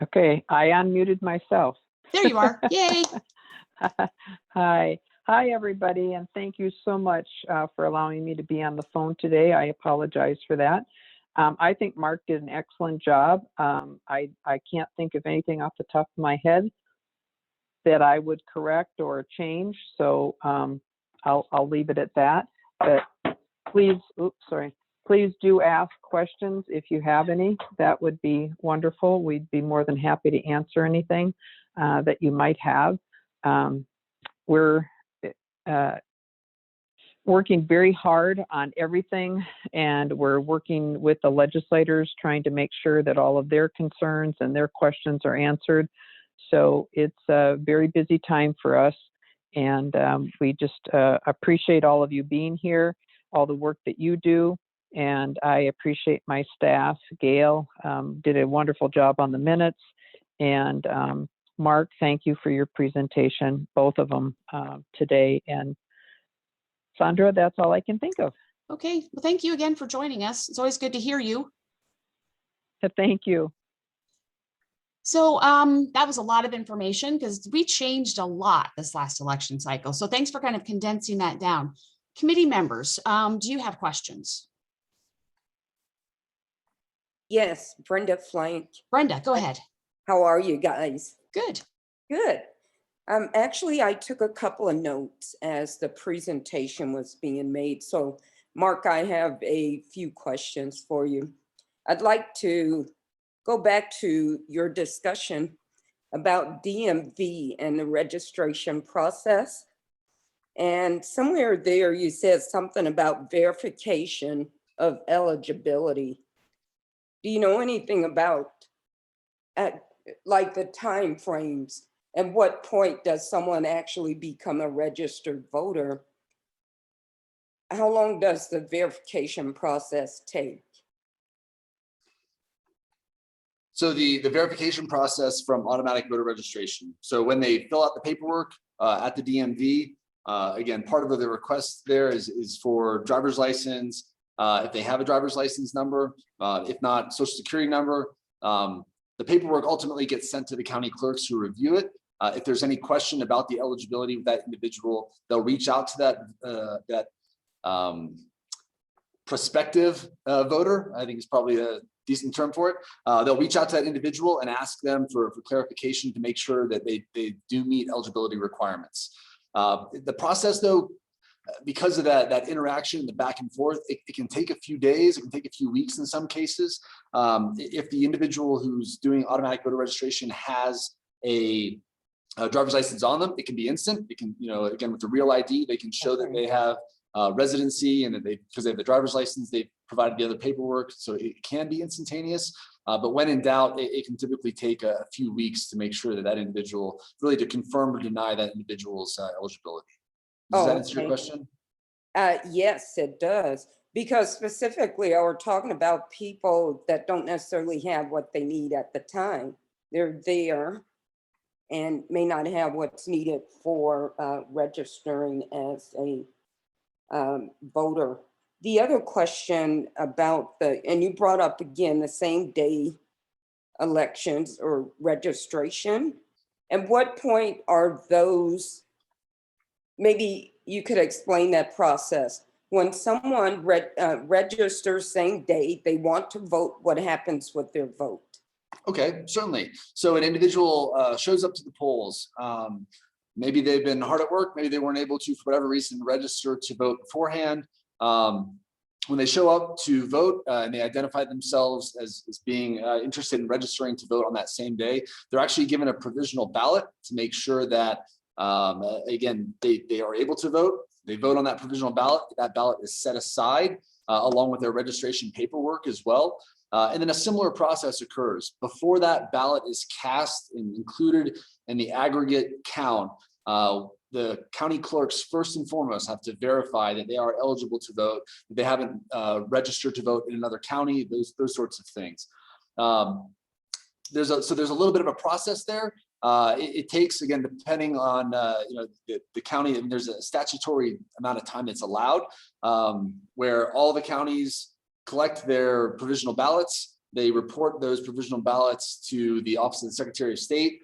Okay, I unmuted myself. There you are. Yay. Hi, everybody, and thank you so much for allowing me to be on the phone today. I apologize for that. I think Mark did an excellent job. I can't think of anything off the top of my head that I would correct or change, so I'll leave it at that. But please do ask questions if you have any. That would be wonderful. We'd be more than happy to answer anything that you might have. We're working very hard on everything, and we're working with the legislators trying to make sure that all of their concerns and their questions are answered. So it's a very busy time for us, and we just appreciate all of you being here, all the work that you do, and I appreciate my staff. Gail did a wonderful job on the minutes, and Mark, thank you for your presentation, both of them today. And Sandra, that's all I can think of. Okay, well, thank you again for joining us. It's always good to hear you. Thank you. So that was a lot of information because we changed a lot this last election cycle. So thanks for kind of condensing that down. Committee members, do you have questions? Yes, Brenda Flank. Brenda, go ahead. How are you guys? Good. Good. Actually, I took a couple of notes as the presentation was being made. So, Mark, I have a few questions for you. I'd like to go back to your discussion about DMV and the registration process. And somewhere there, you said something about verification of eligibility. Do you know anything about like the time frames? At what point does someone actually become a registered voter? How long does the verification process take? So the verification process from automatic voter registration. So when they fill out the paperwork at the DMV, again, part of the request there is for driver's license. If they have a driver's license number, if not social security number, the paperwork ultimately gets sent to the county clerks who review it. If there's any question about the eligibility of that individual, they'll reach out to that prospective voter. I think it's probably a decent term for it. They'll reach out to that individual and ask them for clarification to make sure that they do meet eligibility requirements. The process, though, because of that interaction, the back and forth, it can take a few days, it can take a few weeks in some cases. If the individual who's doing automatic voter registration has a driver's license on them, it can be instant. It can, again, with the real ID, they can show that they have residency and that because they have the driver's license, they've provided the other paperwork, so it can be instantaneous. But when in doubt, it can typically take a few weeks to make sure that individual, really to confirm or deny that individual's eligibility. Does that answer your question? Yes, it does. Because specifically, we're talking about people that don't necessarily have what they need at the time. They're there and may not have what's needed for registering as a voter. The other question about and you brought up again, the same day elections or registration. At what point are those? Maybe you could explain that process. When someone registers same day, they want to vote, what happens with their vote? Okay, certainly. So an individual shows up to the polls. Maybe they've been hard at work. Maybe they weren't able to, for whatever reason, register to vote beforehand. When they show up to vote and they identify themselves as being interested in registering to vote on that same day, they're actually given a provisional ballot to make sure that again, they are able to vote. They vote on that provisional ballot. That ballot is set aside along with their registration paperwork as well. And then a similar process occurs. Before that ballot is cast and included in the aggregate count, the county clerks first and foremost have to verify that they are eligible to vote, that they haven't registered to vote in another county, those sorts of things. There's a little bit of a process there. It takes, again, depending on the county, and there's a statutory amount of time that's allowed, where all the counties collect their provisional ballots. They report those provisional ballots to the Office of the Secretary of State,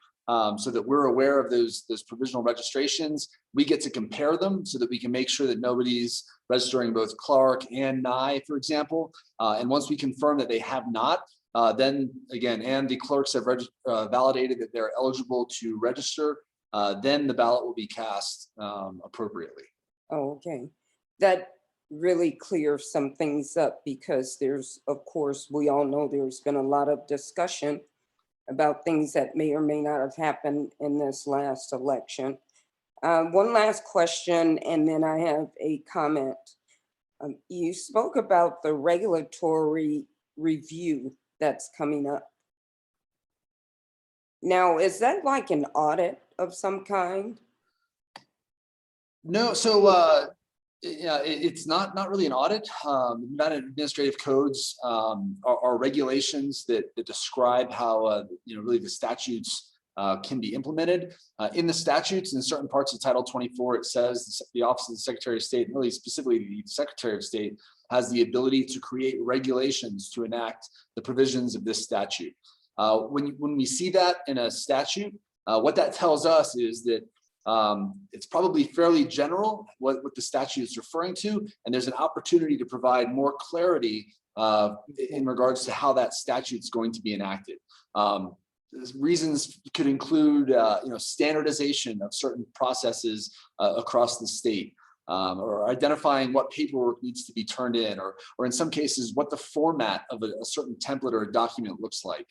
so that we're aware of those provisional registrations. We get to compare them so that we can make sure that nobody's registering both Clark and Nye, for example. And once we confirm that they have not, then again, and the clerks have validated that they're eligible to register, then the ballot will be cast appropriately. Oh, okay. That really clears some things up, because there's, of course, we all know there's been a lot of discussion about things that may or may not have happened in this last election. One last question, and then I have a comment. You spoke about the regulatory review that's coming up. Now, is that like an audit of some kind? No, so yeah, it's not really an audit. Administrative codes are regulations that describe how really the statutes can be implemented. In the statutes, in certain parts of Title 24, it says the Office of the Secretary of State, and really specifically the Secretary of State, has the ability to create regulations to enact the provisions of this statute. When we see that in a statute, what that tells us is that it's probably fairly general what the statute is referring to, and there's an opportunity to provide more clarity in regards to how that statute is going to be enacted. Reasons could include, standardization of certain processes across the state, or identifying what paperwork needs to be turned in, or in some cases, what the format of a certain template or a document looks like.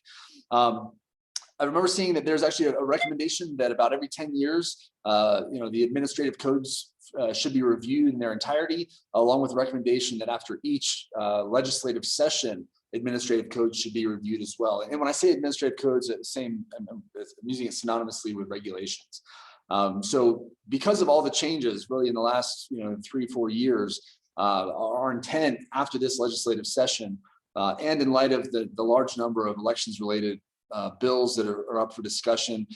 I remember seeing that there's actually a recommendation that about every 10 years, the administrative codes should be reviewed in their entirety, along with a recommendation that after each legislative session, administrative codes should be reviewed as well. And when I say administrative codes, I'm using it synonymously with regulations. So because of all the changes really in the last 3-4 years, our intent after this legislative session, and in light of the large number of elections related bills that are up for discussion,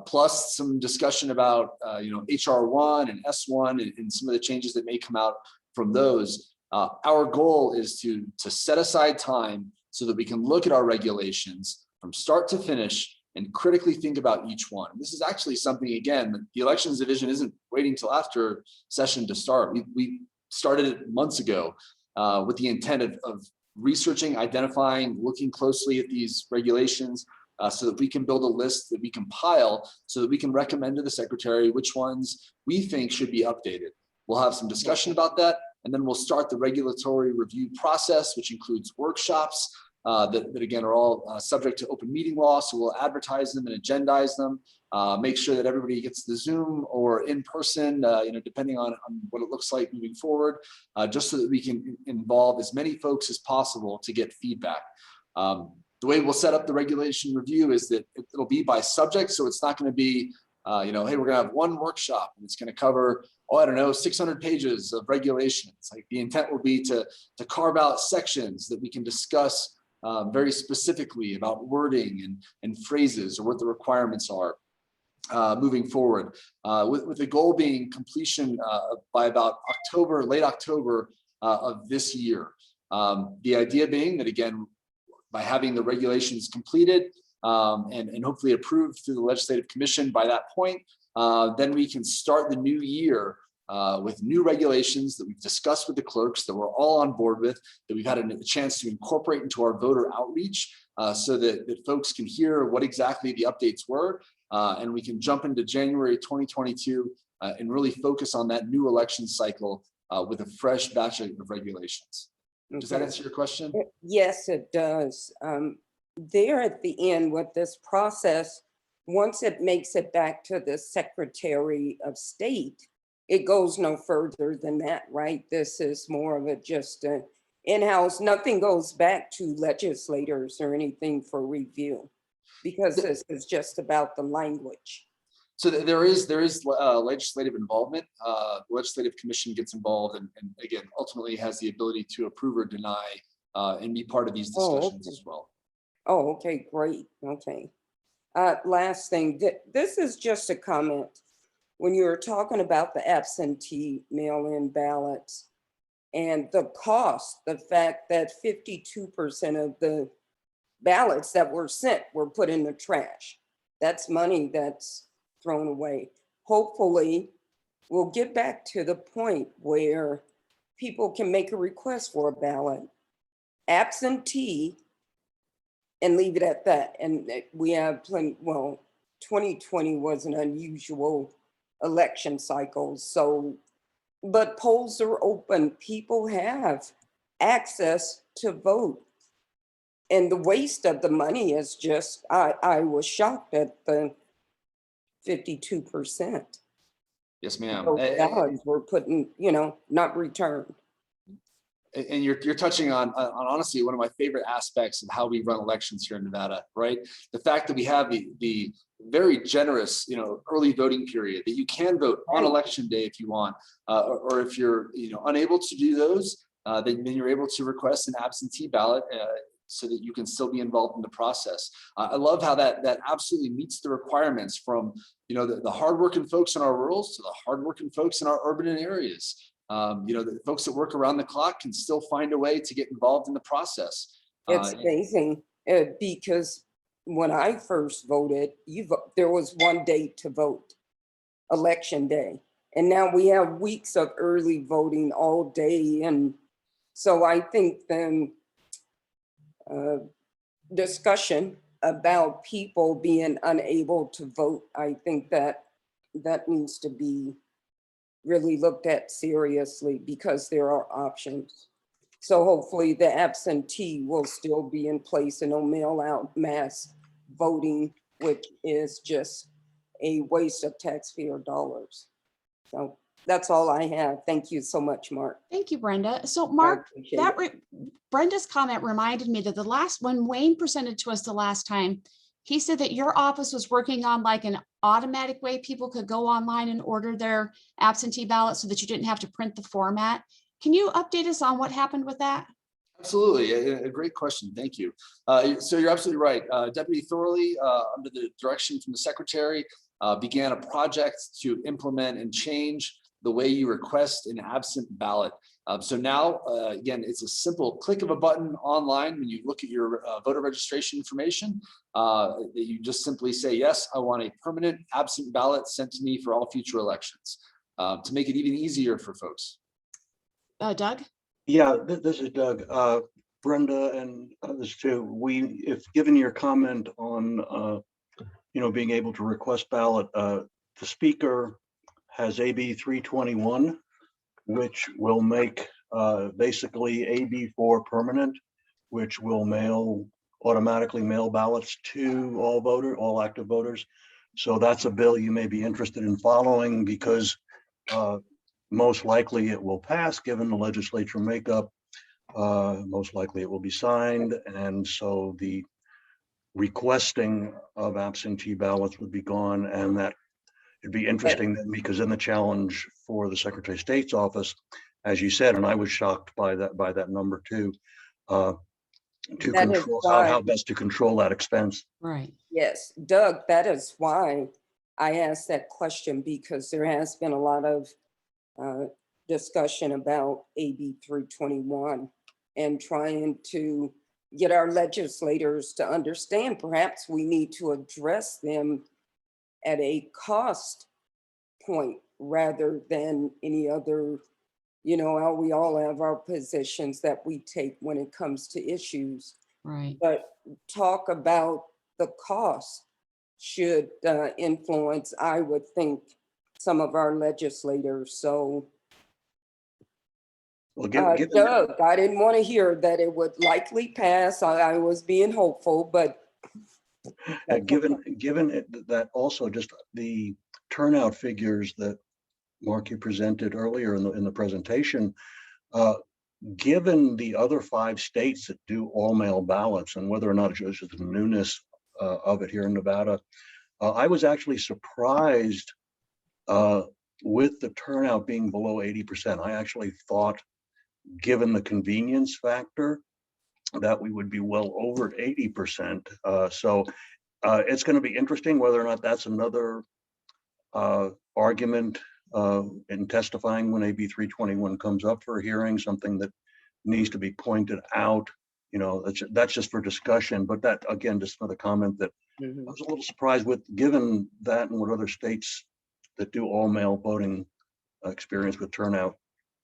plus some discussion about HR1 and S1 and some of the changes that may come out from those. Our goal is to set aside time so that we can look at our regulations from start to finish and critically think about each one. This is actually something, again, the elections division isn't waiting till after session to start. We started it months ago with the intent of researching, identifying, looking closely at these regulations so that we can build a list that we compile so that we can recommend to the secretary which ones we think should be updated. We'll have some discussion about that, and then we'll start the regulatory review process, which includes workshops that again are all subject to open meeting law. So we'll advertise them and agendize them, make sure that everybody gets the Zoom or in person, depending on what it looks like moving forward, just so that we can involve as many folks as possible to get feedback. The way we'll set up the regulation review is that it'll be by subject. So it's not going to be, hey, we're going to have one workshop and it's going to cover, 600 pages of regulations. Like the intent will be to carve out sections that we can discuss very specifically about wording and phrases or what the requirements are moving forward, with the goal being completion by about late October of this year. The idea being that, again, by having the regulations completed and hopefully approved through the Legislative Commission by that point, then we can start the new year with new regulations that we've discussed with the clerks, that we're all on board with, that we've had a chance to incorporate into our voter outreach so that folks can hear what exactly the updates were. And we can jump into January 2022 and really focus on that new election cycle with a fresh batch of regulations. Does that answer your question? Yes, it does. There at the end with this process, once it makes it back to the Secretary of State, it goes no further than that, right? This is more of a just in-house, nothing goes back to legislators or anything for review, because this is just about the language. So there is legislative involvement. The Legislative Commission gets involved and again, ultimately has the ability to approve or deny and be part of these discussions as well. Oh, okay, great. Okay. Last thing, this is just a comment. When you were talking about the absentee mail-in ballots and the cost, the fact that 52% of the ballots that were sent were put in the trash. That's money that's thrown away. Hopefully, we'll get back to the point where people can make a request for a ballot absentee and leave it at that. And we have plenty, 2020 was an unusual election cycle. So, but polls are open. People have access to vote. And the waste of the money is just, I was shocked at the 52%. Yes, ma'am. Those ballots were put in, not returned. And you're touching on honestly one of my favorite aspects of how we run elections here in Nevada, right? The fact that we have the very generous, early voting period, that you can vote on election day if you want, or if you're, unable to do those, then you're able to request an absentee ballot so that you can still be involved in the process. I love how that absolutely meets the requirements from, the hardworking folks in our rurals to the hardworking folks in our urban areas. The folks that work around the clock can still find a way to get involved in the process. It's amazing because when I first voted, there was one day to vote, election day. And now we have weeks of early voting all day. And so I think the discussion about people being unable to vote, I think that needs to be really looked at seriously because there are options. So hopefully the absentee will still be in place and no mail out mass voting, which is just a waste of taxpayer dollars. So that's all I have. Thank you so much, Mark. Thank you, Brenda. So I Mark, appreciate it. Brenda's comment reminded me that when Wayne presented to us the last time, he said that your office was working on like an automatic way people could go online and order their absentee ballot so that you didn't have to print the format. Can you update us on what happened with that? Absolutely, a great question. Thank you. So you're absolutely right. Deputy Thorley, under the direction from the secretary, began a project to implement and change the way you request an absent ballot. So now, again, it's a simple click of a button online when you look at your voter registration information. That you just simply say, yes, I want a permanent absent ballot sent to me for all future elections, to make it even easier for folks. Doug? Yeah, this is Doug. Brenda and others too. If given your comment on, being able to request ballot, the speaker has AB 321, which will make basically AB 4 permanent, which will automatically mail ballots to all active voters. So that's a bill you may be interested in following because most likely it will pass given the legislature makeup. Most likely it will be signed. And so the requesting of absentee ballots would be gone, and that it'd be interesting then, because in the challenge for the Secretary of State's office, as you said, and I was shocked by that number too, to control how best to control that expense. Right. Yes, Doug, that is why I asked that question, because there has been a lot of discussion about AB 321 and trying to get our legislators to understand perhaps we need to address them at a cost point rather than any other, how we all have our positions that we take when it comes to issues. Right. But talk about the cost should influence, I would think, some of our legislators. So Well, Doug, I didn't want to hear that it would likely pass. I was being hopeful, but given that also just the turnout figures that Mark, you presented earlier in the presentation, given the other 5 states that do all mail ballots and whether or not it's just the newness of it here in Nevada, I was actually surprised with the turnout being below 80%. I actually thought, given the convenience factor, that we would be well over 80%. So it's going to be interesting whether or not that's another argument in testifying when AB 321 comes up for a hearing, something that needs to be pointed out. That's just for discussion. But that, again, just for the comment that I was a little surprised with, given that and what other states that do all mail voting experience with turnout.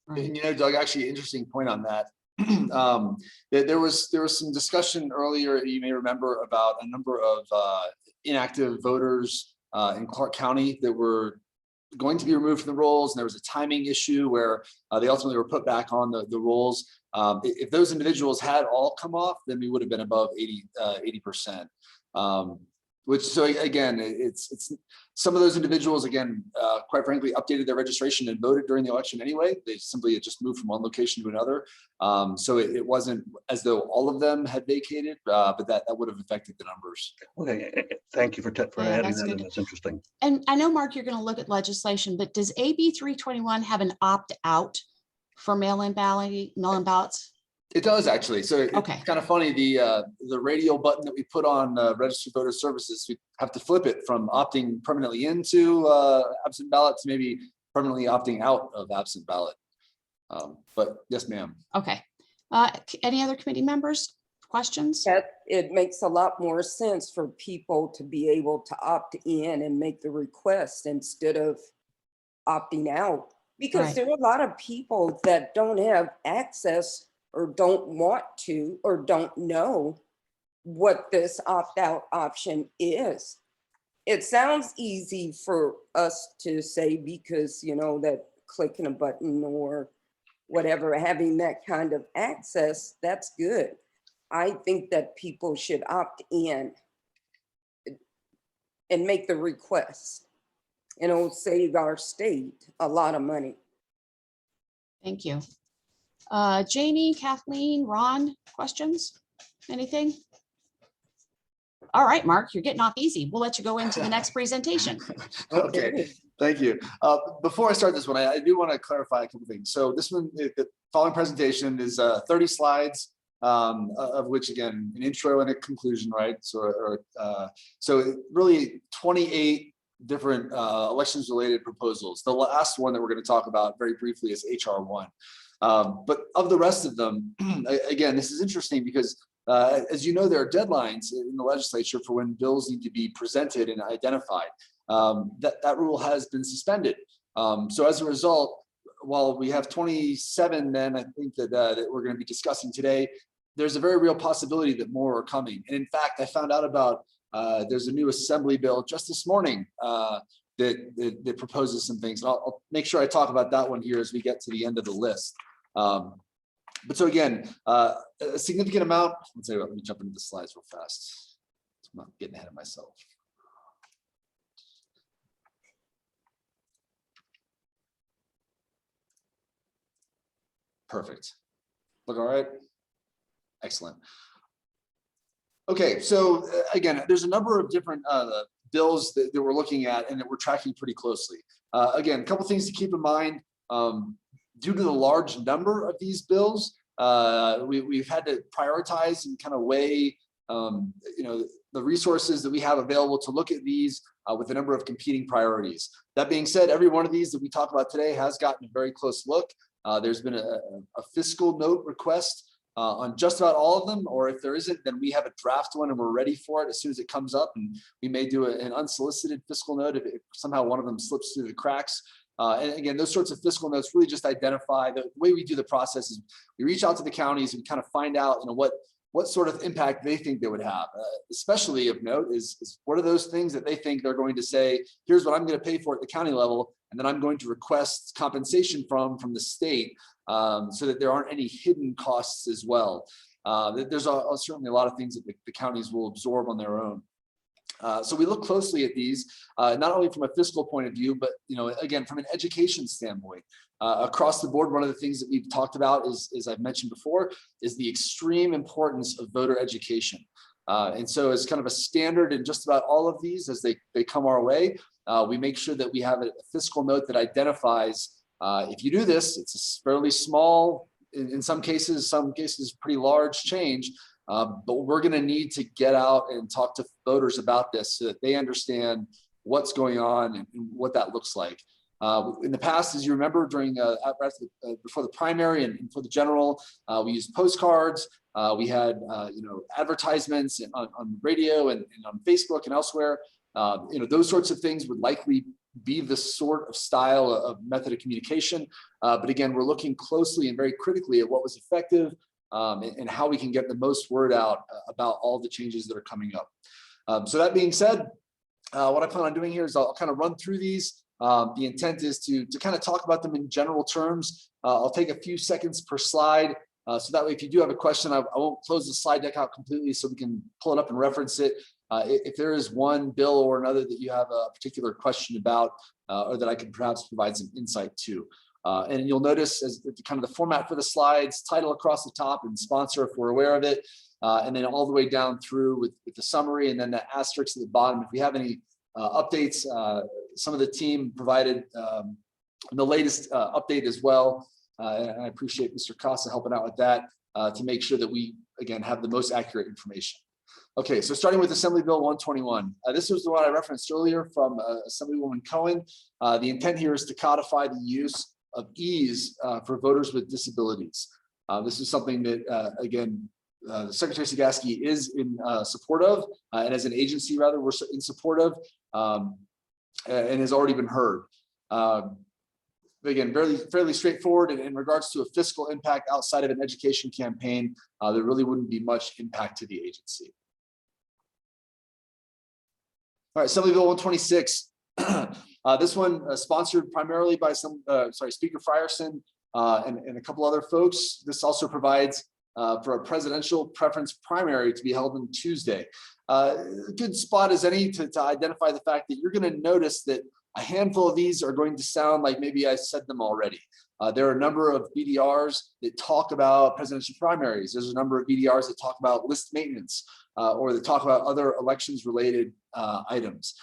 Right. Doug, actually, interesting point on that. There was some discussion earlier, you may remember, about a number of inactive voters in Clark County that were going to be removed from the rolls, and there was a timing issue where they ultimately were put back on the rolls. If those individuals had all come off, then we would have been above 80%. Which, so again, it's some of those individuals, again, quite frankly, updated their registration and voted during the election anyway. They simply had just moved from one location to another. So it wasn't as though all of them had vacated, but that would have affected the numbers. Okay, thank you for adding that in. That's interesting. And I know, Mark, you're going to look at legislation, but does AB 321 have an opt-out for mail-in ballots? It does, actually. So it's kind of funny, the radio button that we put on registered voter services, we have to flip it from opting permanently into absent ballot to maybe permanently opting out of absent ballot. But yes, ma'am. Okay. Any other committee members? questions? That it makes a lot more sense for people to be able to opt in and make the request instead of opting out. Because Right. there are a lot of people that don't have access or don't want to or don't know what this opt-out option is. It sounds easy for us to say because, you know, that clicking a button or whatever, having that kind of access, that's good. I think that people should opt in and make the request. And it'll save our state a lot of money. Thank you. Janie, Kathleen, Ron, questions? Anything? All right, Mark, you're getting off easy. We'll let you go into the next presentation. Okay, thank you. Before I start this one, I do want to clarify a couple things. So this one, the following presentation is 30 slides, of which again, an intro and a conclusion, right? So really 28 different elections related proposals. The last one that we're going to talk about very briefly is HR 1. But of the rest of them, again, this is interesting because as you know, there are deadlines in the legislature for when bills need to be presented and identified. That rule has been suspended. So as a result, while we have 27, then I think that we're going to be discussing today, there's a very real possibility that more are coming. And in fact, I found out about there's a new assembly bill just this morning that proposes some things. And I'll make sure I talk about that one here as we get to the end of the list. But so again, a significant amount, let's say, let me jump into the slides real fast. I'm not getting ahead of myself. Perfect. Look all right? Excellent. Okay, so again, there's a number of different bills that we're looking at and that we're tracking pretty closely. Again, a couple things to keep in mind. Due to the large number of these bills, we've had to prioritize and kind of weigh the resources that we have available to look at these with a number of competing priorities. That being said, every one of these that we talk about today has gotten a very close look. There's been a fiscal note request on just about all of them, or if there isn't, then we have a draft one and we're ready for it as soon as it comes up, and we may do an unsolicited fiscal note if somehow one of them slips through the cracks. And again, those sorts of fiscal notes really just identify the way we do the process is we reach out to the counties and kind of find out what sort of impact they think they would have. Especially of note is what are those things that they think they're going to say, here's what I'm going to pay for at the county level, and then I'm going to request compensation from the state so that there aren't any hidden costs as well. There's certainly a lot of things that the counties will absorb on their own. So we look closely at these, not only from a fiscal point of view, but again, from an education standpoint. Across the board, one of the things that we've talked about is, as I've mentioned before, is the extreme importance of voter education. And so as kind of a standard in just about all of these, as they come our way, we make sure that we have a fiscal note that identifies, if you do this, it's a fairly small, in some cases pretty large change, but we're going to need to get out and talk to voters about this so that they understand what's going on and what that looks like. In the past, as you remember, during before the primary and for the general, we used postcards. We had advertisements on radio and on Facebook and elsewhere. Those sorts of things would likely be the sort of style of method of communication. But again, we're looking closely and very critically at what was effective and how we can get the most word out about all the changes that are coming up. So that being said, what I plan on doing here is I'll kind of run through these. The intent is to kind of talk about them in general terms. I'll take a few seconds per slide. So that way, if you do have a question, I won't close the slide deck out completely so we can pull it up and reference it. If there is one bill or another that you have a particular question about, or that I can perhaps provide some insight to. And you'll notice as kind of the format for the slides, title across the top and sponsor if we're aware of it, and then all the way down through with the summary and then the asterisk at the bottom. If we have any updates, some of the team provided the latest update as well. And I appreciate Mr. Casa helping out with that to make sure that we, again, have the most accurate information. Okay, so starting with Assembly Bill 121. This was the one I referenced earlier from Assemblywoman Cohen. The intent here is to codify the use of ease for voters with disabilities. This is something that, again, Secretary Sagaski is in support of, and as an agency, rather, we're in support of, and has already been heard. Again, fairly straightforward in regards to a fiscal impact outside of an education campaign. There really wouldn't be much impact to the agency. All right, Assembly Bill 126. This one sponsored primarily by Speaker Frierson and a couple other folks. This also provides for a presidential preference primary to be held on Tuesday. A good spot as any to identify the fact that you're going to notice that a handful of these are going to sound like maybe I said them already. There are a number of BDRs that talk about presidential primaries. There's a number of BDRs that talk about list maintenance or that talk about other elections related items.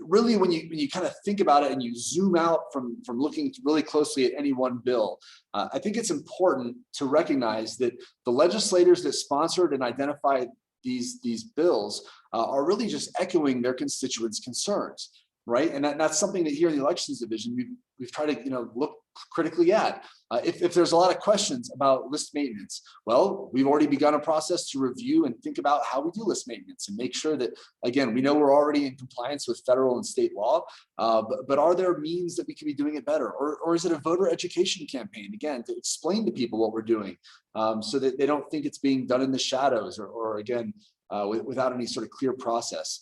Really, when you kind of think about it and you zoom out from looking really closely at any one bill, I think it's important to recognize that the legislators that sponsored and identified these bills are really just echoing their constituents' concerns, right? And that's something that here in the Elections Division we've tried to look critically at. If there's a lot of questions about list maintenance, well, we've already begun a process to review and think about how we do list maintenance and make sure that, again, we know we're already in compliance with federal and state law, but are there means that we can be doing it better? Or is it a voter education campaign, again, to explain to people what we're doing so that they don't think it's being done in the shadows or again, without any sort of clear process.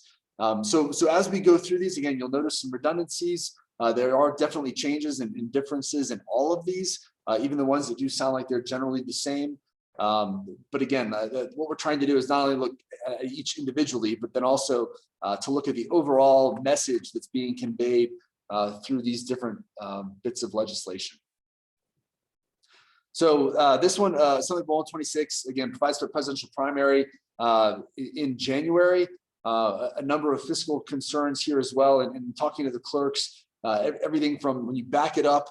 So as we go through these, again, you'll notice some redundancies. There are definitely changes and differences in all of these, even the ones that do sound like they're generally the same. But again, what we're trying to do is not only look at each individually, but then also to look at the overall message that's being conveyed through these different bits of legislation. So this one, Assembly Bill 126, again, provides for a presidential primary in January. A number of fiscal concerns here as well, and talking to the clerks, everything from when you back it up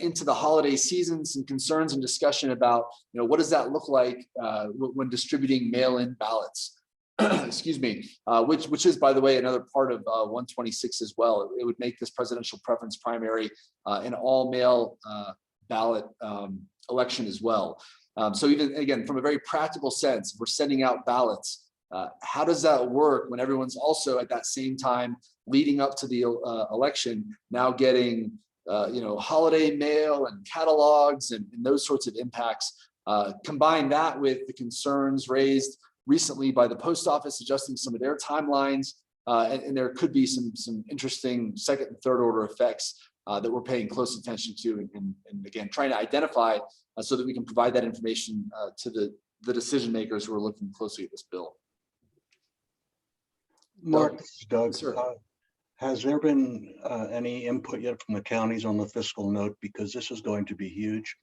into the holiday season, some concerns and discussion about, what does that look like when distributing mail-in ballots? Excuse me, which is, by the way, another part of 126 as well. It would make this presidential preference primary an all-mail ballot election as well. So even, again, from a very practical sense, we're sending out ballots. How does that work when everyone's also at that same time leading up to the election now getting holiday mail and catalogs and those sorts of impacts? Combine that with the concerns raised recently by the post office adjusting some of their timelines, and there could be some interesting second and third order effects that we're paying close attention to, and again trying to identify so that we can provide that information to the decision makers who are looking closely at this bill. Mark, this is Doug. Sir. Has there been any input yet from the counties on the fiscal note? Because this is going to be huge.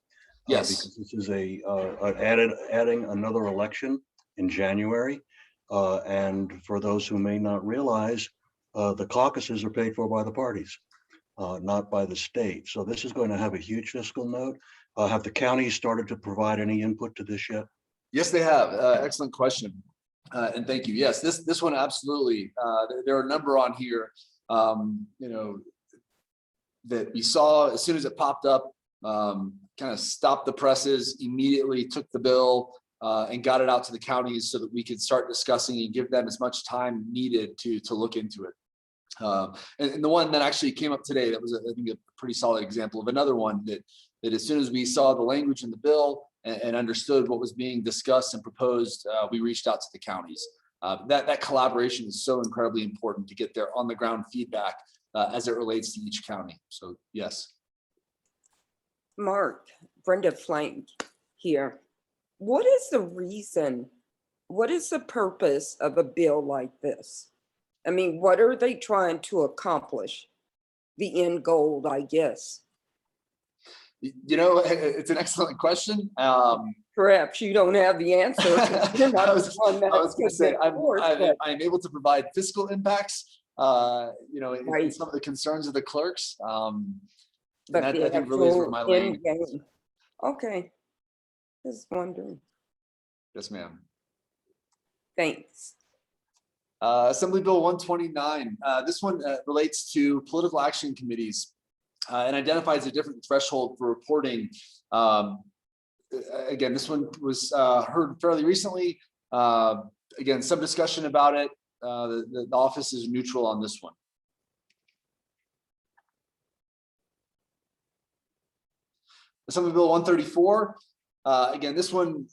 Yes. Because this is adding another election in January. And for those who may not realize, the caucuses are paid for by the parties, not by the state. So this is going to have a huge fiscal note. Have the counties started to provide any input to this yet? Yes, they have. Excellent question. And thank you. Yes, this one absolutely. There are a number on here, that we saw as soon as it popped up, kind of stopped the presses, immediately took the bill and got it out to the counties so that we could start discussing and give them as much time needed to look into it. And the one that actually came up today, that was, I think, a pretty solid example of another one that as soon as we saw the language in the bill and understood what was being discussed and proposed, we reached out to the counties. That collaboration is so incredibly important to get their on the ground feedback as it relates to each county. So yes. Mark, Brenda Flank here. What is the reason? What is the purpose of a bill like this? I mean, what are they trying to accomplish? The end goal, I guess. It's an excellent question. Perhaps you don't have the answer. I was going to say I'm able to provide fiscal impacts, in some of the concerns of the clerks. But I think really is where my lane. Okay, just wondering. Yes, ma'am. Thanks. Assembly Bill 129. This one relates to political action committees and identifies a different threshold for reporting again, this one was heard fairly recently. Again, some discussion about it. The office is neutral on this one. Assembly Bill 134. Again, this one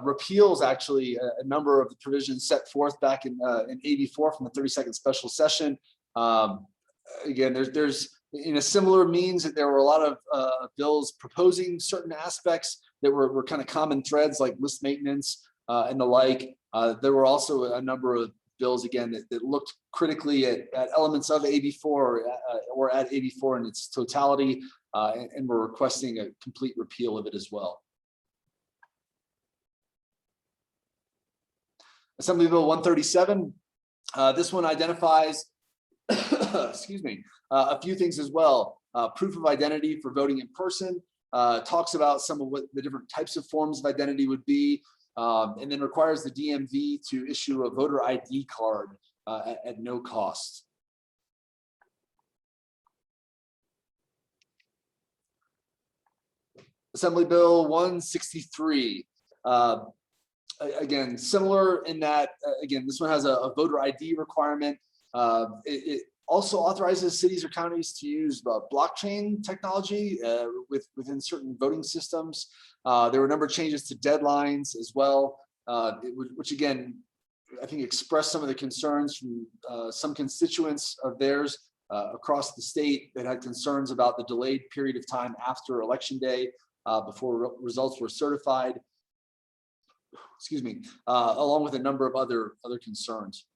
repeals actually a number of the provisions set forth back in '84 from the 32nd special session. Again, there's in a similar means that there were a lot of bills proposing certain aspects that were kind of common threads like list maintenance and the like. There were also a number of bills, again, that looked critically at elements of AB4 or at AB4 in its totality, and we're requesting a complete repeal of it as well. Assembly Bill 137. This one identifies, excuse me, a few things as well. Proof of identity for voting in person, talks about some of what the different types of forms of identity would be, and then requires the DMV to issue a voter ID card at no cost. Assembly Bill 163. Again, similar in that, again, this one has a voter ID requirement. It also authorizes cities or counties to use blockchain technology within certain voting systems. There were a number of changes to deadlines as well, which again, I think expressed some of the concerns from some constituents of theirs across the state that had concerns about the delayed period of time after Election Day before results were certified. Excuse me, along with a number of other concerns.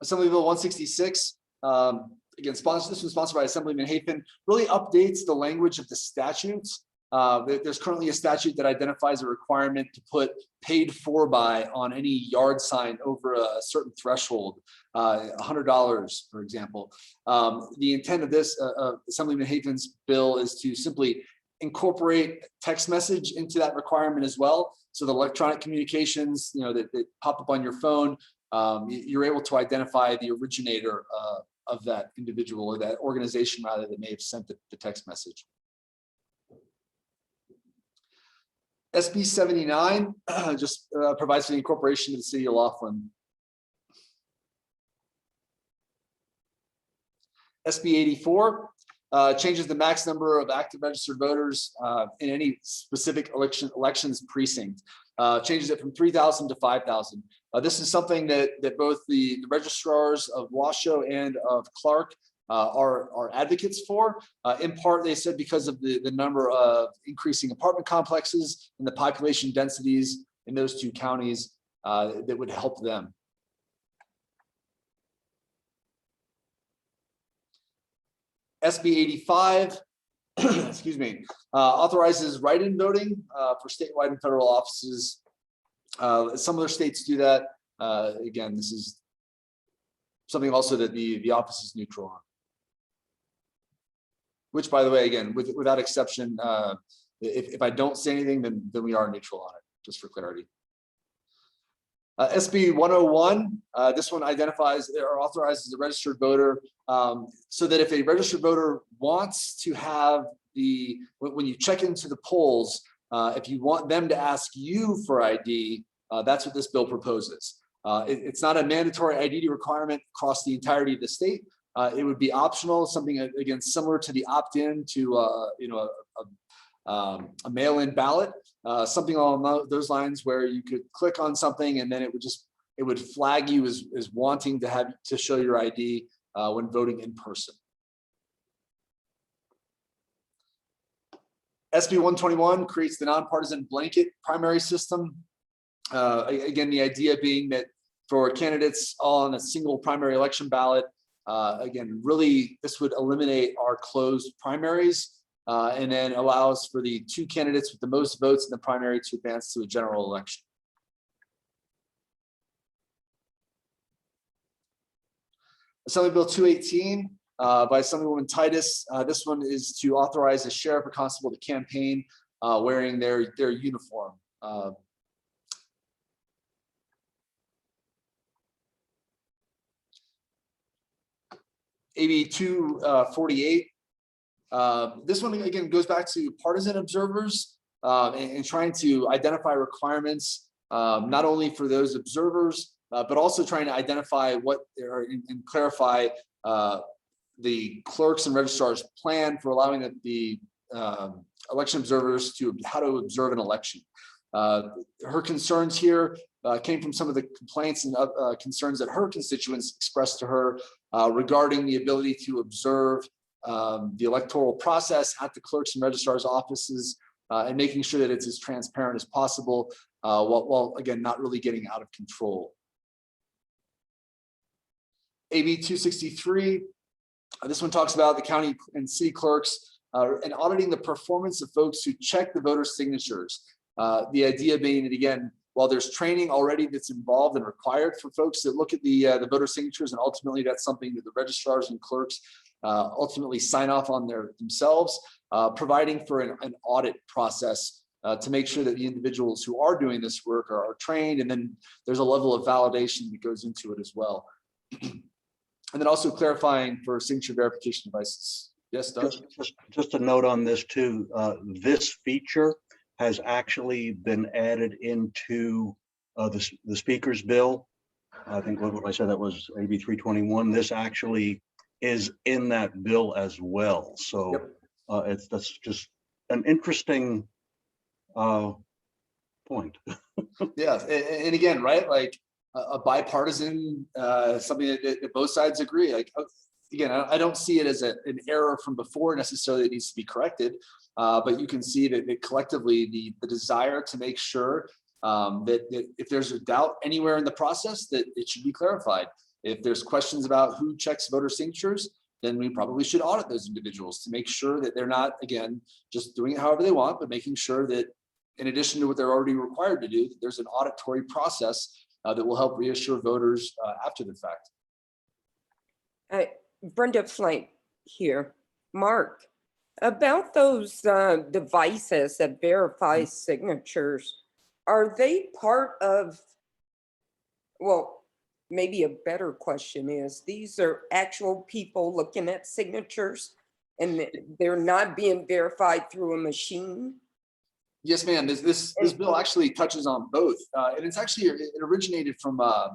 Assembly Bill 166, again, this was sponsored by Assemblyman Hafen, really updates the language of the statutes. There's currently a statute that identifies a requirement to put paid for by on any yard sign over a certain threshold, $100, for example. The intent of this Assemblyman Hafen's bill is to simply incorporate text message into that requirement as well. So the electronic communications, that pop up on your phone, you're able to identify the originator of that individual or that organization rather that may have sent the text message. SB 79 just provides for the incorporation of the city of Laughlin. SB 84 changes the max number of active registered voters in any specific elections precinct. Changes it from 3,000 to 5,000. This is something that both the registrars of Washoe and of Clark are advocates for. In part, they said because of the number of increasing apartment complexes and the population densities in those two counties that would help them. SB 85, excuse me, authorizes write-in voting for statewide and federal offices. Some other states do that. Again, this is something also that the office is neutral on. Which, by the way, again, without exception, if I don't say anything, then we are neutral on it, just for clarity. SB 101, this one identifies or authorizes the registered voter so that if a registered voter wants to have when you check into the polls, if you want them to ask you for ID, that's what this bill proposes. It's not a mandatory ID requirement across the entirety of the state. It would be optional, something again similar to the opt-in to a mail-in ballot, something along those lines where you could click on something and then it would flag you as wanting to show your ID when voting in person. SB 121 creates the nonpartisan blanket primary system. Again, the idea being that for candidates all on a single primary election ballot, again, really this would eliminate our closed primaries and then allows for the two candidates with the most votes in the primary to advance to a general election. Assembly Bill 218 by Assemblywoman Titus. This one is to authorize a sheriff or constable to campaign wearing their uniform. AB 248 This one, again, goes back to partisan observers and trying to identify requirements, not only for those observers, but also trying to identify what and clarify the clerks and registrars' plan for allowing the election observers to how to observe an election. Her concerns here came from some of the complaints and concerns that her constituents expressed to her regarding the ability to observe the electoral process at the clerks and registrars' offices and making sure that it's as transparent as possible, while again, not really getting out of control. AB 263, this one talks about the county and city clerks and auditing the performance of folks who check the voter signatures. The idea being that, again, while there's training already that's involved and required for folks that look at the voter signatures, and ultimately that's something that the registrars and clerks ultimately sign off on themselves, providing for an audit process to make sure that the individuals who are doing this work are trained, and then there's a level of validation that goes into it as well. And then also clarifying for signature verification devices. Yes, Doug? Just a note on this too. This feature has actually been added into the speaker's bill. I think what I said, that was AB 321. This actually is in that bill as well. So yep. That's just an interesting point. Yeah, and again, right, like a bipartisan, something that both sides agree. Like, again, I don't see it as an error from before necessarily that needs to be corrected, but you can see that collectively the desire to make sure that if there's a doubt anywhere in the process, that it should be clarified. If there's questions about who checks voter signatures, then we probably should audit those individuals to make sure that they're not, again, just doing it however they want, but making sure that in addition to what they're already required to do, there's an auditory process that will help reassure voters after the fact. Brenda Flint here. Mark, about those devices that verify signatures, are they part of, well, maybe a better question is, these are actual people looking at signatures and they're not being verified through a machine? Yes, ma'am. This bill actually touches on both, and it's actually, it originated from a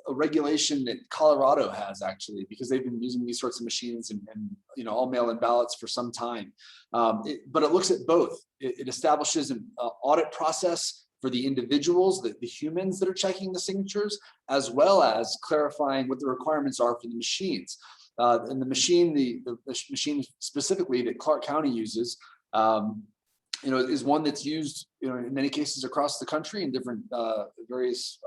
regulation that Colorado has, actually, because they've been using these sorts of machines and all mail-in ballots for some time. But it looks at both. It establishes an audit process for the individuals, the humans that are checking the signatures, as well as clarifying what the requirements are for the machines. And the machine, the machine specifically that Clark County uses, is one that's used, in many cases across the country in different various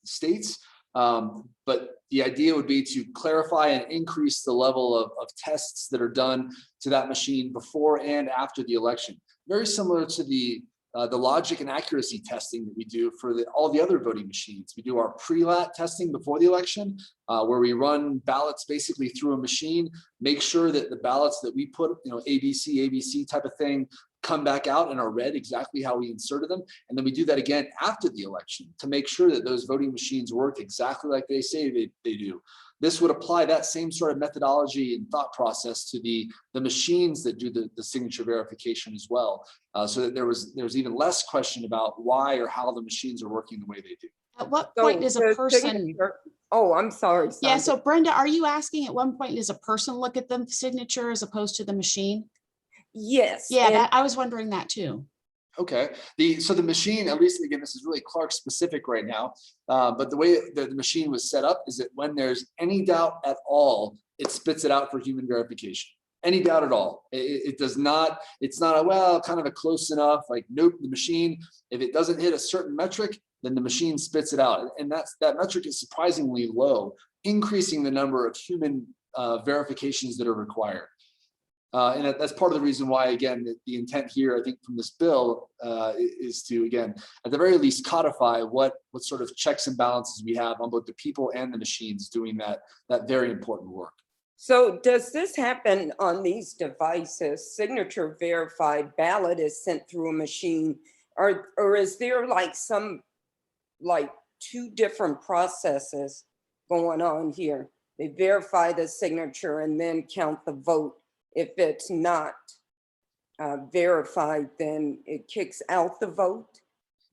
states. But the idea would be to clarify and increase the level of tests that are done to that machine before and after the election. Very similar to the logic and accuracy testing that we do for all the other voting machines. We do our pre-lat testing before the election, where we run ballots basically through a machine, make sure that the ballots that we put, ABC type of thing, come back out and are read exactly how we inserted them. And then we do that again after the election to make sure that those voting machines work exactly like they say they do. This would apply that same sort of methodology and thought process to the machines that do the signature verification as well, so that there's even less question about why or how the machines are working the way they do. At what point is a person? Oh, I'm sorry. Sandra. Yeah, so Brenda, are you asking at one point, does a person look at the signature as opposed to the machine? Yes. Yeah, I was wondering that too. Okay. So the machine, at least again, this is really Clark specific right now, but the way the machine was set up is that when there's any doubt at all, it spits it out for human verification. Any doubt at all. It does not, it's not kind of a close enough, like, nope, the machine, if it doesn't hit a certain metric, then the machine spits it out. And that metric is surprisingly low, increasing the number of human verifications that are required. And that's part of the reason why, again, the intent here, I think, from this bill is to, again, at the very least, codify what sort of checks and balances we have on both the people and the machines doing that very important work. So does this happen on these devices? Signature verified ballot is sent through a machine, or is there like two different processes going on here? They verify the signature and then count the vote if it's not verified, then it kicks out the vote?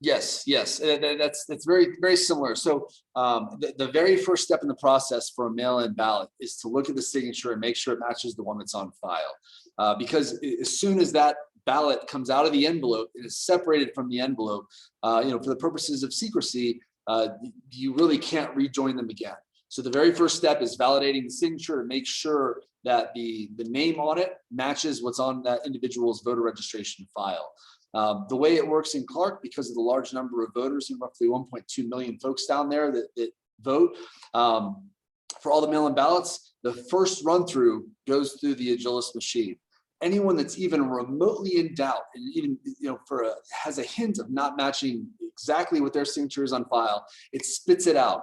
Yes, yes, that's very, very similar. So the very first step in the process for a mail-in ballot is to look at the signature and make sure it matches the one that's on file. Because as soon as that ballot comes out of the envelope, it is separated from the envelope, for the purposes of secrecy, you really can't rejoin them again. So the very first step is validating the signature to make sure that the name on it matches what's on that individual's voter registration file. The way it works in Clark, because of the large number of voters and roughly 1.2 million folks down there that vote, for all the mail-in ballots, the first run through goes through the Agilis machine. Anyone that's even remotely in doubt and even has a hint of not matching exactly what their signature is on file, it spits it out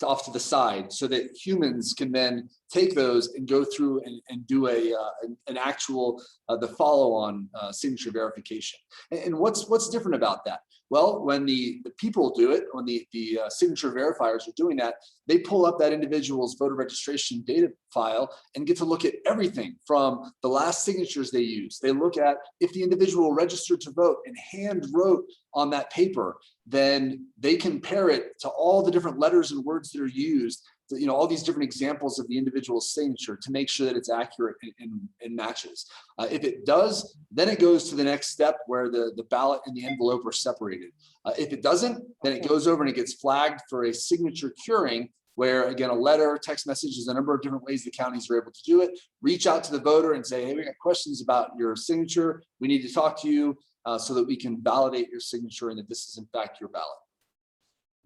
off to the side so that humans can then take those and go through and do an actual the follow-on signature verification. And what's different about that? Well, when the people do it, when the signature verifiers are doing that, they pull up that individual's voter registration data file and get to look at everything from the last signatures they used. They look at if the individual registered to vote and hand wrote on that paper, then they compare it to all the different letters and words that are used, all these different examples of the individual's signature to make sure that it's accurate and matches. If it does, then it goes to the next step where the ballot and the envelope are separated. If it doesn't, then it goes over and it gets flagged for a signature curing, where again, a letter, text message, is a number of different ways the counties are able to do it. Reach out to the voter and say, hey, we got questions about your signature. We need to talk to you so that we can validate your signature and that this is in fact your ballot.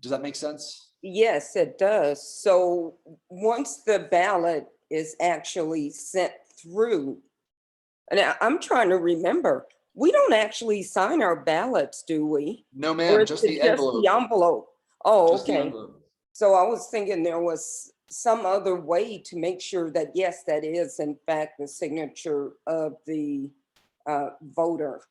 Does that make sense? Yes, it does. So once the ballot is actually sent through, and I'm trying to remember, we don't actually sign our ballots, do we? No, Or ma'am, is just it the envelope. the envelope? Oh, Just the okay. envelope. So I was thinking there was some other way to make sure that, yes, that is in fact the signature of the voter.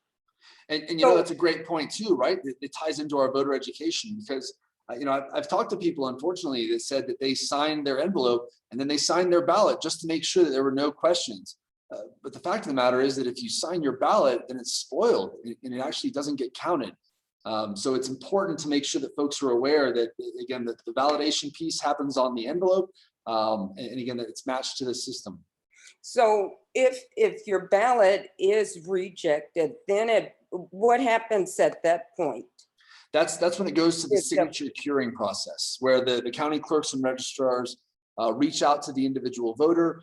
And So- that's a great point too, right? It ties into our voter education because I've talked to people, unfortunately, that said that they signed their envelope and then they signed their ballot just to make sure that there were no questions. But the fact of the matter is that if you sign your ballot, then it's spoiled and it actually doesn't get counted. So it's important to make sure that folks are aware that, again, that the validation piece happens on the envelope, and again, that it's matched to the system. So if your ballot is rejected, then what happens at that point? That's when it goes to the It's the- signature curing process, where the county clerks and registrars reach out to the individual voter,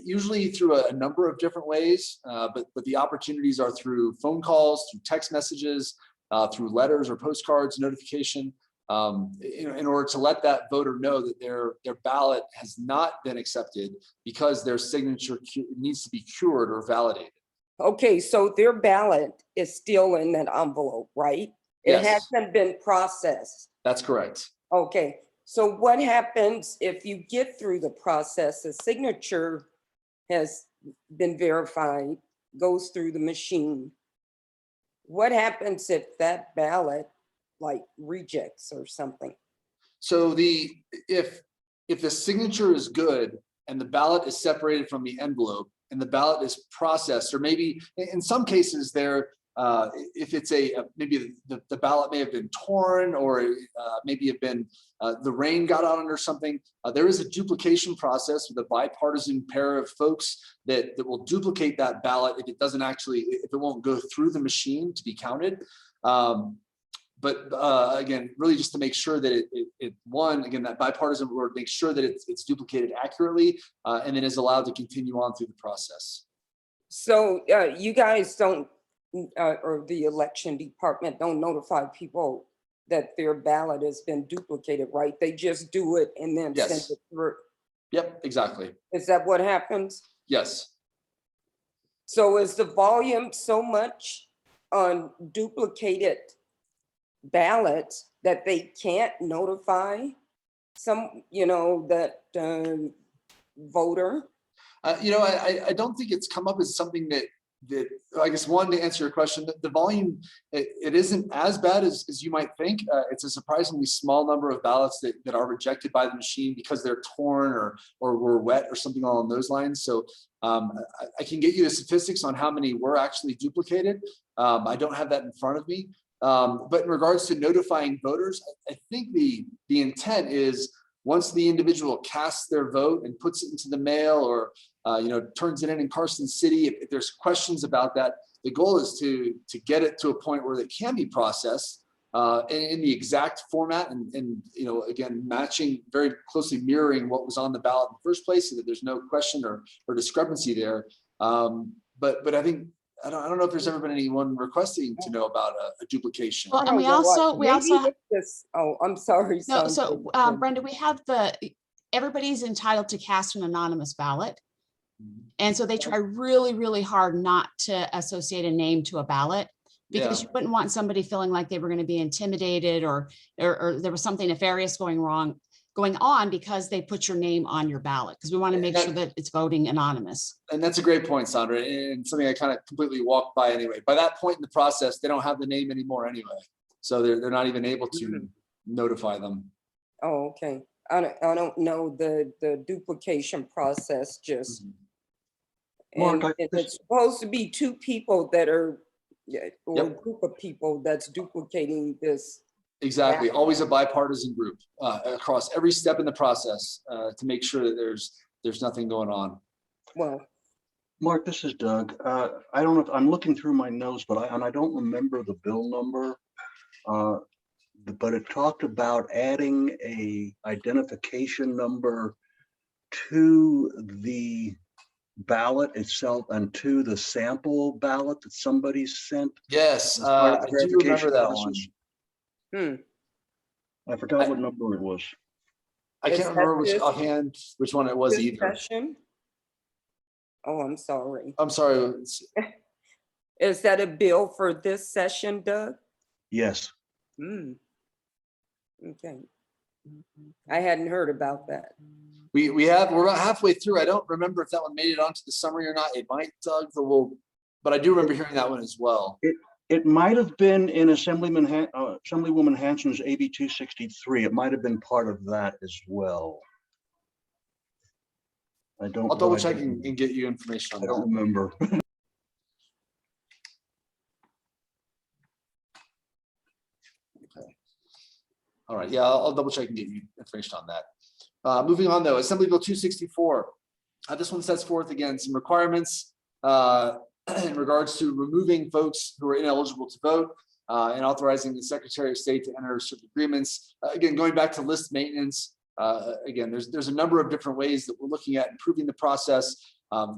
usually through a number of different ways, but the opportunities are through phone calls, through text messages, through letters or postcards, notification, in order to let that voter know that their ballot has not been accepted because their signature needs to be cured or validated. Okay, so their ballot is still in that envelope, right? It Yes. hasn't been processed. That's correct. Okay, so what happens if you get through the process, the signature has been verified, goes through the machine? What happens if that ballot like rejects or something? So if the signature is good and the ballot is separated from the envelope and the ballot is processed, or maybe in some cases if it's maybe the ballot may have been torn, or maybe have been the rain got out under something, there is a duplication process with a bipartisan pair of folks that will duplicate that ballot if it won't go through the machine to be counted. But again, really just to make sure that that bipartisan board makes sure that it's duplicated accurately, and then is allowed to continue on through the process. So you guys don't, or the election department don't notify people that their ballot has been duplicated, right? They just do it and then Yes. send it through. Yep, exactly. Is that what happens? Yes. So is the volume so much on duplicated ballots that they can't notify that voter? I don't think it's come up as something that I guess one, to answer your question, the volume, it isn't as bad as you might think. It's a surprisingly small number of ballots that are rejected by the machine because they're torn or were wet or something along those lines. So I can get you the statistics on how many were actually duplicated. I don't have that in front of me. But in regards to notifying voters, I think the intent is once the individual casts their vote and puts it into the mail or turns it in Carson City, if there's questions about that, the goal is to get it to a point where it can be processed in the exact format and again, matching, very closely mirroring what was on the ballot in the first place so that there's no question or discrepancy there. But I think, I don't know if there's ever been anyone requesting to know about a duplication. Well, and we Oh, also, maybe this, oh, I'm sorry. no, Sandra. so Brenda, we have everybody's entitled to cast an anonymous ballot. And so they try really, really hard not to associate a name to a ballot because you wouldn't want somebody feeling like they were going to be intimidated or there was something nefarious going on because they put your name on your ballot, because we want to make sure that it's voting anonymous. And that's a great point, Sandra, and something I kind of completely walked by anyway. By that point in the process, they don't have the name anymore anyway. So they're not even able to notify them. Oh, okay. I don't know the duplication process just. Mark, And it's supposed to be two people that are, or a group of people that's duplicating this. Exactly. Always a bipartisan group across every step in the process to make sure that there's nothing going on. Well, Mark, this is Doug. I don't know if I'm looking through my notes, but I don't remember the bill number. But it talked about adding a identification number to the ballot itself and to the sample ballot that somebody sent. Yes, as part of I the do remember verification that process. one. I forgot what number it was. I Is can't that remember this- offhand which one it was this either. session? Oh, I'm sorry. I'm sorry. Is that a bill for this session, Doug? Yes. Okay. I hadn't heard about that. We're about halfway through. I don't remember if that one made it onto the summary or not. It might, Doug, but I do remember hearing that one as well. It might have been in Assemblywoman Hansen's AB 263. It might have been part of that as well. I'll double check and get you information on I don't remember. Okay. All right. Yeah, I'll double check and get you information on that. Moving on though, Assembly Bill 264. This one sets forth again some requirements in regards to removing folks who are ineligible to vote and authorizing the Secretary of State to enter certain agreements. Again, going back to list maintenance. Again, there's a number of different ways that we're looking at improving the process.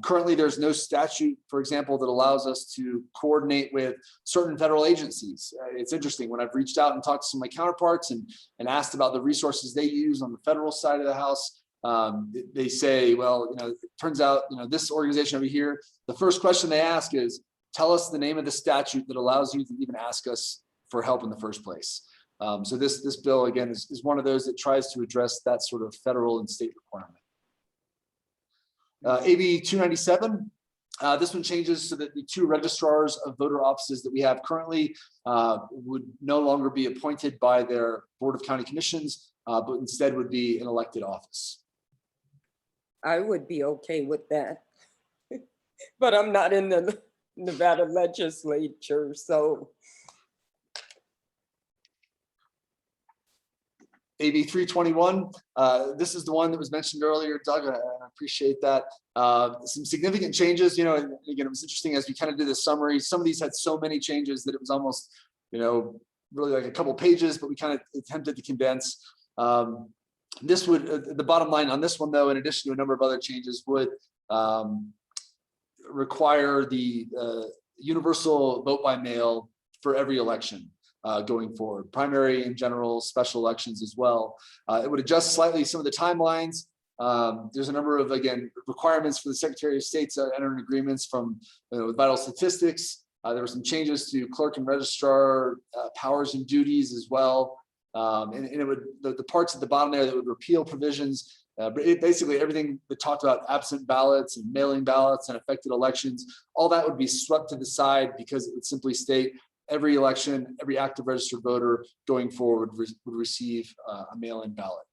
Currently, there's no statute, for example, that allows us to coordinate with certain federal agencies. It's interesting when I've reached out and talked to some of my counterparts and asked about the resources they use on the federal side of the house. They say, well, it turns out, this organization over here, the first question they ask is, tell us the name of the statute that allows you to even ask us for help in the first place. So this bill, again, is one of those that tries to address that sort of federal and state requirement. AB 297, this one changes so that the two registrars of voter offices that we have currently would no longer be appointed by their Board of County Commissions, but instead would be an elected office. I would be okay with that. But I'm not in the Nevada legislature, so. AB 321, this is the one that was mentioned earlier, Doug, and I appreciate that. Some significant changes, and again, it was interesting as we kind of did the summary. Some of these had so many changes that it was almost, really like a couple pages, but we kind of attempted to condense. This would, the bottom line on this one though, in addition to a number of other changes, would require the universal vote by mail for every election. Going forward, primary and general, special elections as well. It would adjust slightly some of the timelines. There's a number of, again, requirements for the Secretary of State to enter agreements from vital statistics. There were some changes to clerk and registrar powers and duties as well. And it would, the parts at the bottom there that would repeal provisions Basically everything that talked about absent ballots and mailing ballots and affected elections, all that would be swept to the side because it would simply state every election, every active registered voter going forward would receive a mail-in ballot.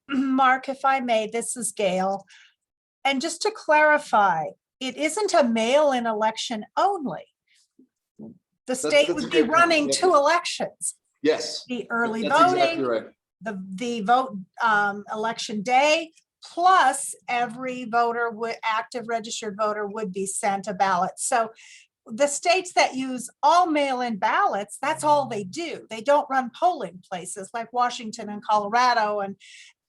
Mark, if I may, this is Gail. And just to clarify, it isn't a mail-in election only. The state that's a would be great point. running Yep. 2 elections, Yes, the early that's exactly voting, right. the vote election day, plus every voter would, active registered voter would be sent a ballot. So the states that use all mail-in ballots, that's all they do. They don't run polling places like Washington and Colorado.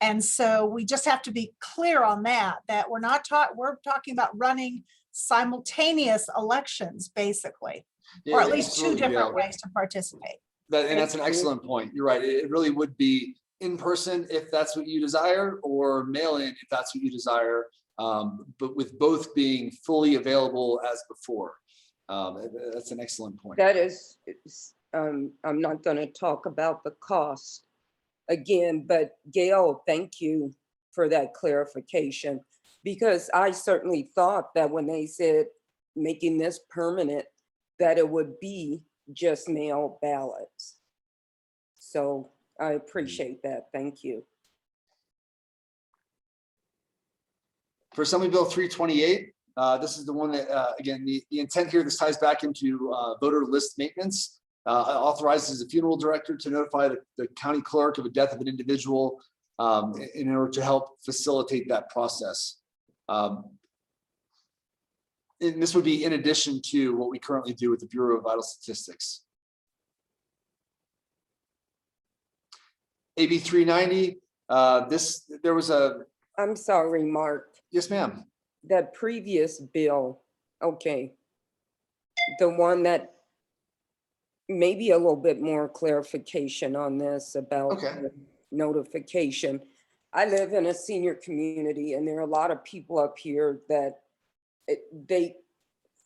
And so we just have to be clear on that, that we're talking about running simultaneous elections, basically, or at least 2 different ways to participate. And that's an excellent point. You're right. It really would be in person if that's what you desire, or mail in if that's what you desire, but with both being fully available as before. That's an excellent point. That is, I'm not going to talk about the cost again, but Gail, thank you for that clarification, because I certainly thought that when they said making this permanent, that it would be just mail ballots. So I appreciate that. Thank you. For Assembly Bill 328, this is the one that, again, the intent here, this ties back into voter list maintenance. Authorizes the funeral director to notify the county clerk of a death of an individual in order to help facilitate that process. And this would be in addition to what we currently do with the Bureau of Vital Statistics. AB 390, there was a... I'm sorry, Mark. Yes, ma'am. That previous bill, okay, the one that maybe a little bit more clarification on this about the notification. I live in a senior community, and there are a lot of people up here that they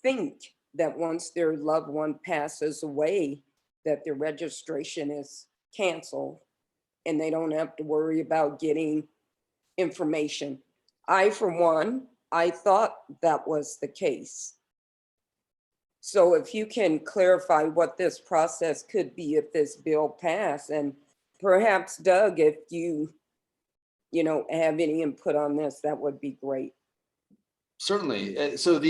think that once their loved one passes away, that their registration is canceled and they don't have to worry about getting information. I, for one, I thought that was the case. So if you can clarify what this process could be if this bill passed, and perhaps Doug, if you have any input on this, that would be great. Certainly. So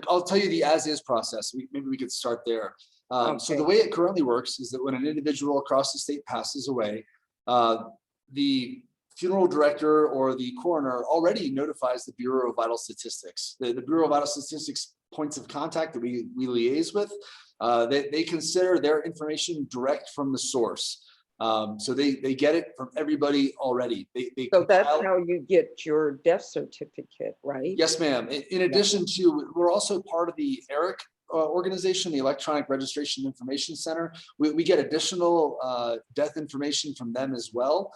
I'll tell you the as-is process. Maybe we could start there. So the way it currently works is that when an individual across the state passes away, the funeral director or the coroner already notifies the Bureau of Vital Statistics. The Bureau of Vital Statistics points of contact that we liaise with, they consider their information direct from the source. So they get it from everybody already. So that's how you get your death certificate, right? Yes, ma'am. In addition to, we're also part of the ERIC organization, the Electronic Registration Information Center. We get additional death information from them as well.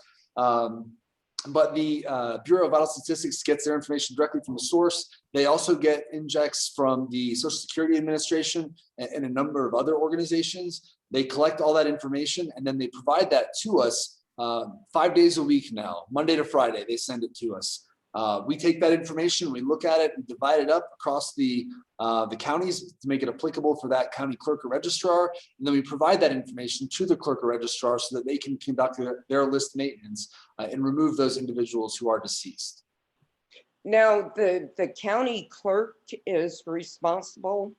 But the Bureau of Vital Statistics gets their information directly from the source. They also get injects from the Social Security Administration and a number of other organizations. They collect all that information and then they provide that to us 5 days a week now, Monday to Friday, they send it to us. We take that information, we look at it, we divide it up across the counties to make it applicable for that county clerk or registrar. And then we provide that information to the clerk or registrar so that they can conduct their list maintenance and remove those individuals who are deceased. Now, the county clerk is responsible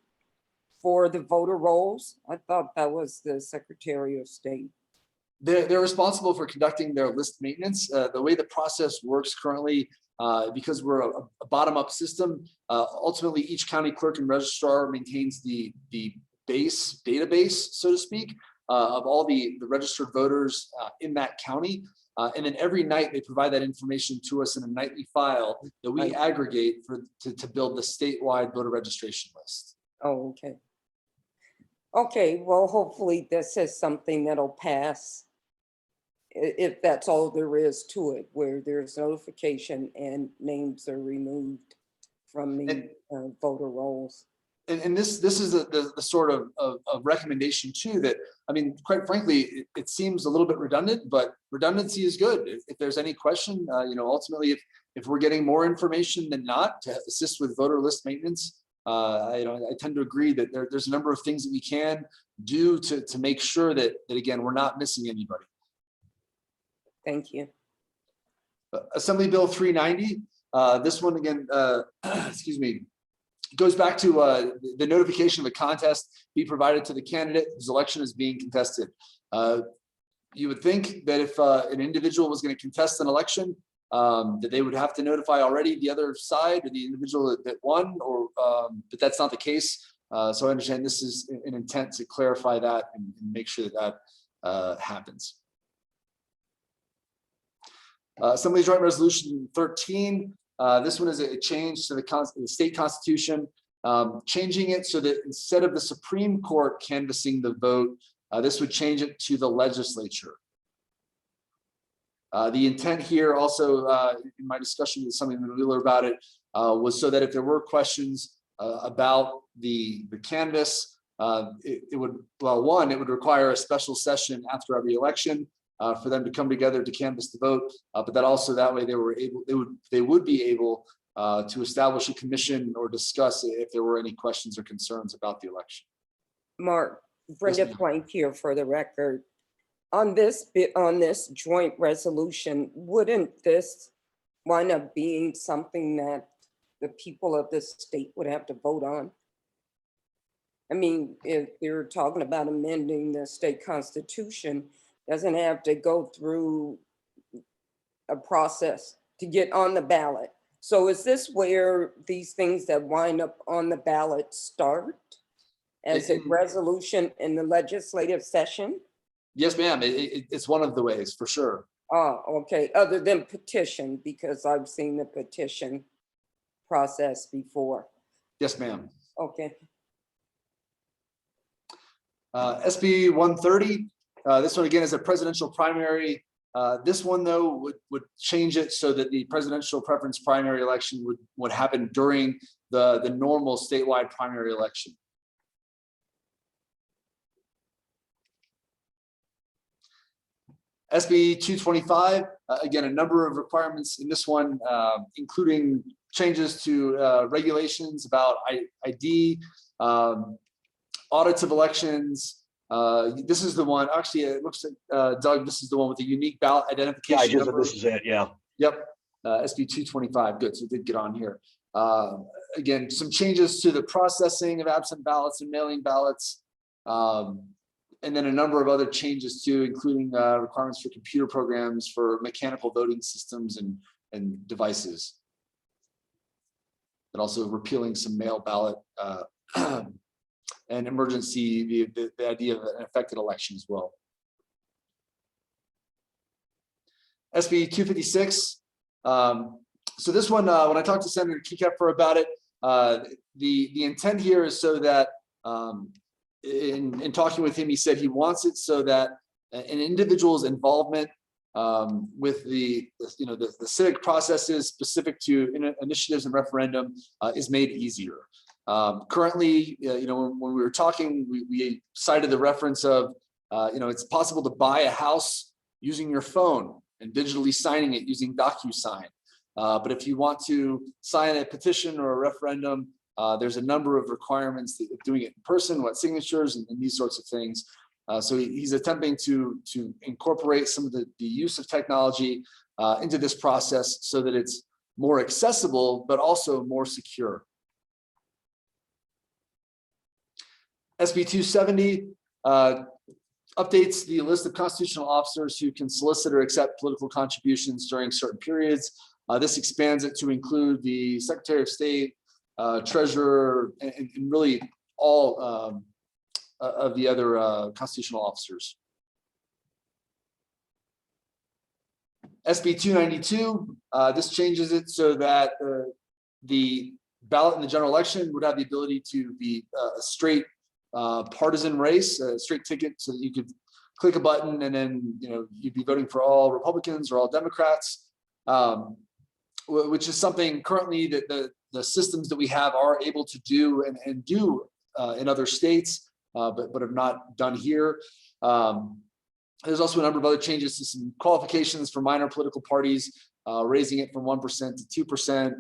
for the voter rolls. I thought that was the Secretary of State. They're responsible for conducting their list maintenance. The way the process works currently, because we're a bottom-up system, ultimately each county clerk and registrar maintains the base database, so to speak, of all the registered voters in that county. And then every night they provide that information to us in a nightly file that we aggregate to build the statewide voter registration list. Oh, okay. Okay, well, hopefully this is something that'll pass, if that's all there is to it, where there's notification and names are removed from the voter rolls. and this is the sort of recommendation too, that, I mean, quite frankly, it seems a little bit redundant, but redundancy is good. If there's any question, ultimately, if we're getting more information than not to assist with voter list maintenance, I tend to agree that there's a number of things that we can do to make sure that again, we're not missing anybody. Thank you. Assembly Bill 390. This one again, excuse me, goes back to the notification of a contest be provided to the candidate whose election is being contested. You would think that if an individual was going to contest an election, that they would have to notify already the other side or the individual that won, or but that's not the case. So I understand this is an intent to clarify that and make sure that happens. Assembly Joint Resolution 13. This one is a change to the state constitution, changing it so that instead of the Supreme Court canvassing the vote, this would change it to the legislature. The intent here also, in my discussion with somebody about it, was so that if there were questions about the canvass, it would, well, one, it would require a special session after every election for them to come together to canvass the vote, but that also that way they would be able to establish a commission or discuss if there were any questions or concerns about the election. Mark, Brenda Plank here for the record. On this joint resolution, wouldn't this wind up being something that the people of the state would have to vote on? I mean, if you're talking about amending the state constitution, doesn't have to go through a process to get on the ballot. So is this where these things that wind up on the ballot start as a resolution in the legislative session? Yes, ma'am. It's one of the ways, for sure. Oh, okay. Other than petition, because I've seen the petition process before. Yes, ma'am. Okay. SB 130. This one again is a presidential primary. This one though would change it so that the presidential preference primary election would happen during the normal statewide primary election. SB 225, again, a number of requirements in this one, including changes to regulations about ID, audits of elections. This is the one, actually, it looks like, Doug, this is the one with the unique ballot identification. Yeah, this is it, yeah. Yep, SB 225, good, so it did get on here. Again, some changes to the processing of absent ballots and mailing ballots. And then a number of other changes too, including requirements for computer programs for mechanical voting systems and devices. And also repealing some mail ballot and emergency, the idea of an affected election as well. SB 256. So this one, when I talked to Senator Kekeffer about it, the intent here is so that in talking with him, he said he wants it so that an individual's involvement with the civic processes specific to initiatives and referendum is made easier. Currently, when we were talking, we cited the reference of, it's possible to buy a house using your phone and digitally signing it using DocuSign. But if you want to sign a petition or a referendum, there's a number of requirements of doing it in person, what signatures and these sorts of things. So he's attempting to incorporate some of the use of technology into this process so that it's more accessible, but also more secure. SB 270 updates the list of constitutional officers who can solicit or accept political contributions during certain periods. This expands it to include the Secretary of State, Treasurer, and really all of the other constitutional officers. SB 292, this changes it so that the ballot in the general election would have the ability to be a straight partisan race, a straight ticket, so that you could click a button and then you'd be voting for all Republicans or all Democrats, which is something currently that the systems that we have are able to do and do in other states, but have not done here. There's also a number of other changes to some qualifications for minor political parties, raising it from 1% to 2%,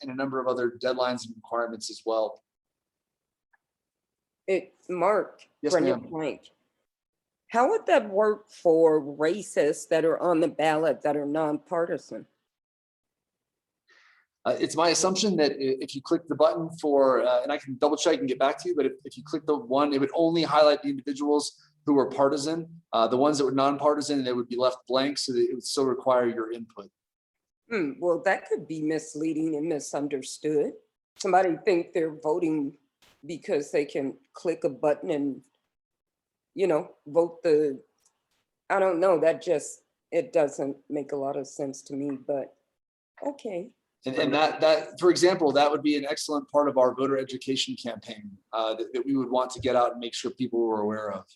and a number of other deadlines and requirements as well. Mark, Yes, Brenda ma'am. Blank, how would that work for races that are on the ballot that are nonpartisan? It's my assumption that if you click the button for, and I can double check and get back to you, but if you click the one, it would only highlight the individuals who were partisan. The ones that were nonpartisan, they would be left blank, so that it would still require your input. Well, that could be misleading and misunderstood. Somebody think they're voting because they can click a button and, you know, vote I don't know, it doesn't make a lot of sense to me, but okay. And that, for example, that would be an excellent part of our voter education campaign that we would want to get out and make sure people were aware of.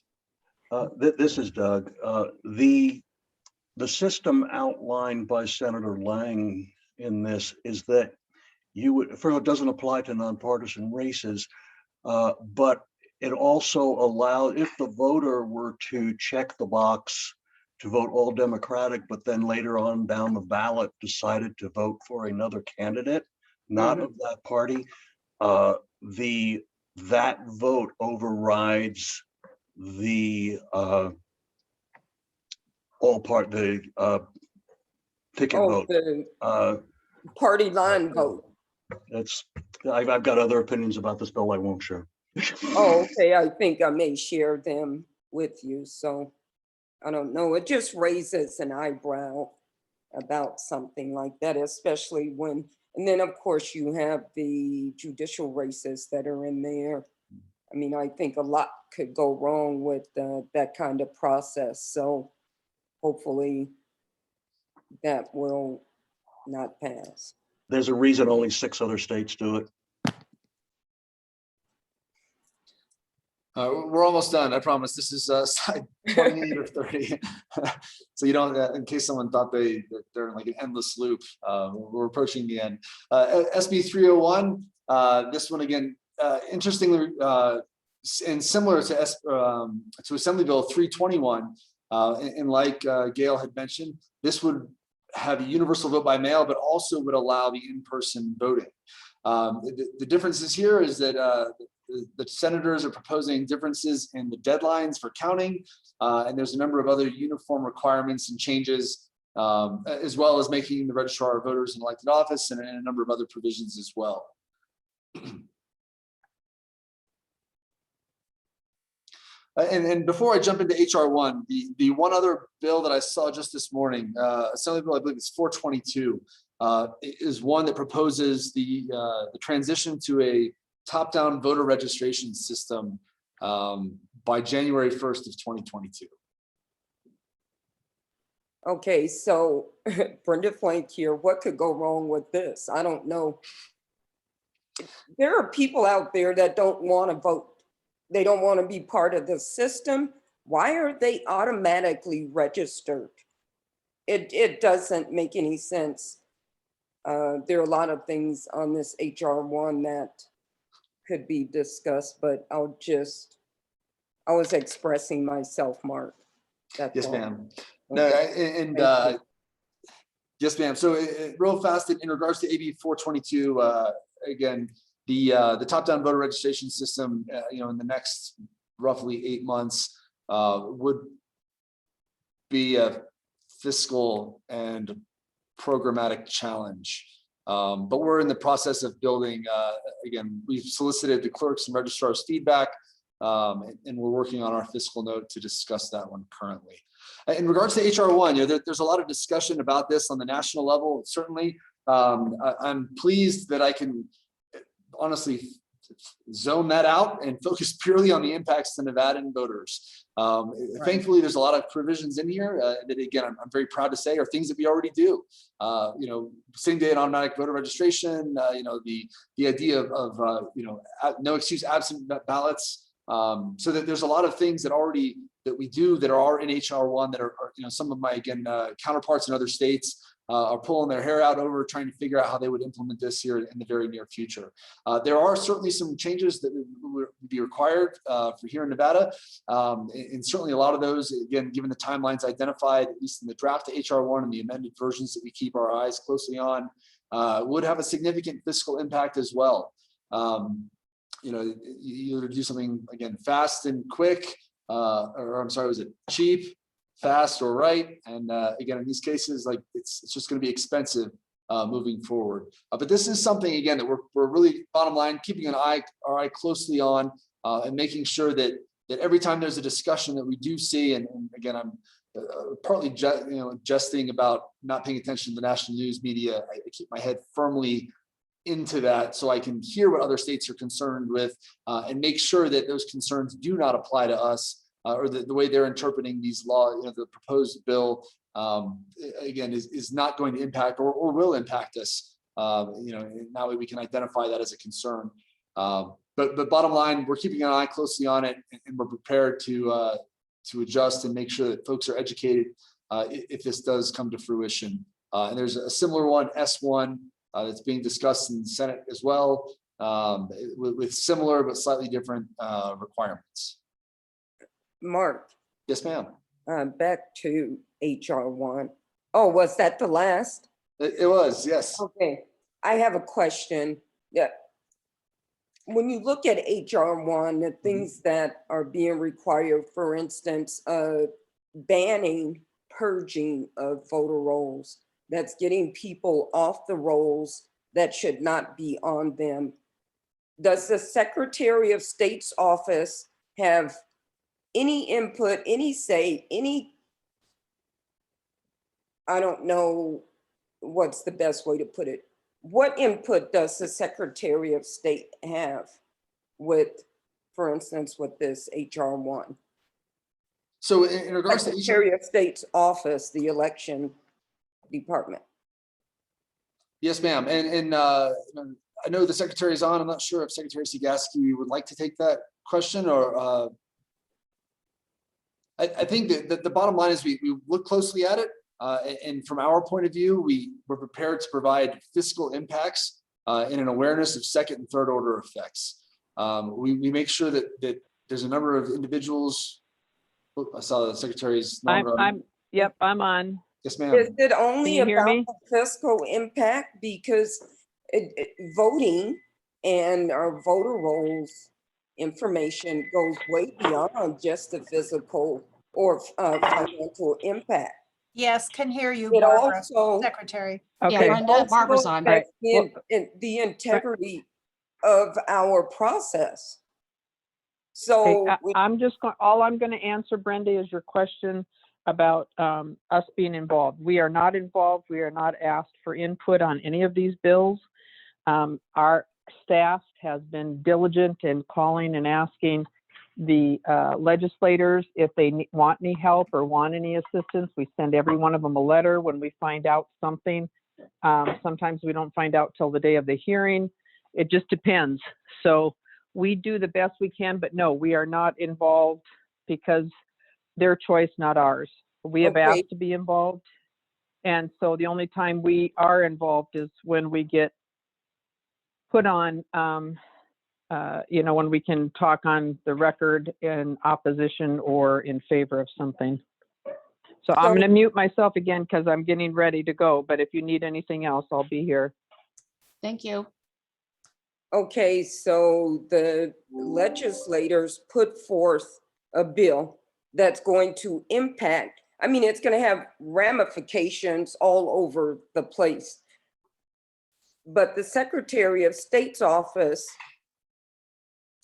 This is Doug. The system outlined by Senator Lang in this is that it doesn't apply to nonpartisan races, but it also allows, if the voter were to check the box to vote all Democratic, but then later on down the ballot decided to vote for another candidate, not of that party, that vote overrides the ticket vote. The party line vote. I've got other opinions about this bill I won't share. Oh, okay. I think I may share them with you. So I don't know. It just raises an eyebrow about something like that, especially when, and then of course you have the judicial races that are in there. I mean, I think a lot could go wrong with that kind of process. So hopefully that will not pass. There's a reason only 6 other states do it. We're almost done, I promise. This is slide 28 or 30. So you don't, in case someone thought they're in like an endless loop, we're approaching the end. SB 301, this one again, interestingly, and similar to Assembly Bill 321, and like Gail had mentioned, this would have a universal vote by mail, but also would allow the in-person voting. The differences here is that the senators are proposing differences in the deadlines for counting, and there's a number of other uniform requirements and changes, as well as making the registrar of voters an elected office, and a number of other provisions as well. And before I jump into HR1, the one other bill that I saw just this morning, Assembly Bill, I believe it's 422, is one that proposes the transition to a top-down voter registration system by January 1st of 2022. Okay, so Brenda Flank here, what could go wrong with this? I don't know. There are people out there that don't want to vote. They don't want to be part of the system. Why are they automatically registered? It doesn't make any sense. There are a lot of things on this HR1 that could be discussed, but I was expressing myself, Mark. That's yes, all. ma'am. No, and yes, ma'am. So real fast in regards to AB 422, again, the top-down voter registration system, in the next roughly 8 months would be a fiscal and programmatic challenge. But we're in the process of building, again, we've solicited the clerks and registrars' feedback, and we're working on our fiscal note to discuss that one currently. In regards to HR1, there's a lot of discussion about this on the national level, certainly. I'm pleased that I can honestly zone that out and focus purely on the impacts to Nevadan voters. Thankfully, there's a lot of provisions in here that, again, I'm very proud to say are things that we already do. Same day and automatic voter registration, the idea of no excuse absent ballots. So that there's a lot of things that we do that are in HR1 that are some of my, again, counterparts in other states are pulling their hair out over trying to figure out how they would implement this here in the very near future. There are certainly some changes that would be required for here in Nevada. And certainly a lot of those, again, given the timelines identified, at least in the draft of HR1 and the amended versions that we keep our eyes closely on, would have a significant fiscal impact as well. You know, you either do something, again, fast and quick, or I'm sorry, was it cheap, fast, or right? And again, in these cases, like it's just going to be expensive moving forward. But this is something, again, that we're really, bottom line, keeping our eye closely on, and making sure that every time there's a discussion that we do see, and again, I'm partly jesting about not paying attention to the national news media. I keep my head firmly into that so I can hear what other states are concerned with, and make sure that those concerns do not apply to us, or the way they're interpreting these laws, the proposed bill, again, is not going to impact or will impact us. That way we can identify that as a concern. But bottom line, we're keeping an eye closely on it, and we're prepared to adjust and make sure that folks are educated if this does come to fruition. And there's a similar one, S1, that's being discussed in the Senate as well, with similar but slightly different requirements. Mark, Yes, ma'am. back to HR1. Oh, was that the last? It was, yes. Okay, I have a question. Yeah. When you look at HR1, the things that are being required, for instance, banning purging of voter rolls, that's getting people off the rolls that should not be on them. Does the Secretary of State's office have any input, any say, I don't know what's the best way to put it. What input does the Secretary of State have with, for instance, with this HR1? So in regards to Secretary of State's office, the election department. Yes, ma'am. And I know the secretary is on. I'm not sure if Secretary Segaski would like to take that question, or I think that the bottom line is we look closely at it. And from our point of view, we're prepared to provide fiscal impacts and an awareness of second and third order effects. We make sure that there's a number of individuals. Oh, I saw the secretary's. Yep, I'm on. Yes, ma'am. Is it only Can you hear about me? the fiscal impact? Because voting and our voter rolls information goes way beyond just the physical or financial impact. Yes, can hear you, It Barbara, also, Secretary. Yeah, Okay, Brenda, Barbara's on. Right. the integrity of our process. okay, So I'm just going, all I'm going to answer, Brenda, is your question about us being involved. We are not involved. We are not asked for input on any of these bills. Our staff has been diligent in calling and asking the legislators if they want any help or want any assistance. We send every one of them a letter when we find out something. Sometimes we don't find out till the day of the hearing. It just depends. So we do the best we can, but no, we are not involved because their choice, not ours. We have Okay. asked to be involved. And so the only time we are involved is when we get put on, when we can talk on the record in opposition or in favor of something. So I'm going to mute myself again because I'm getting ready to go. But if you need anything else, I'll be here. Thank you. okay, so the legislators put forth a bill that's going to impact, I mean, it's going to have ramifications all over the place. But the Secretary of State's office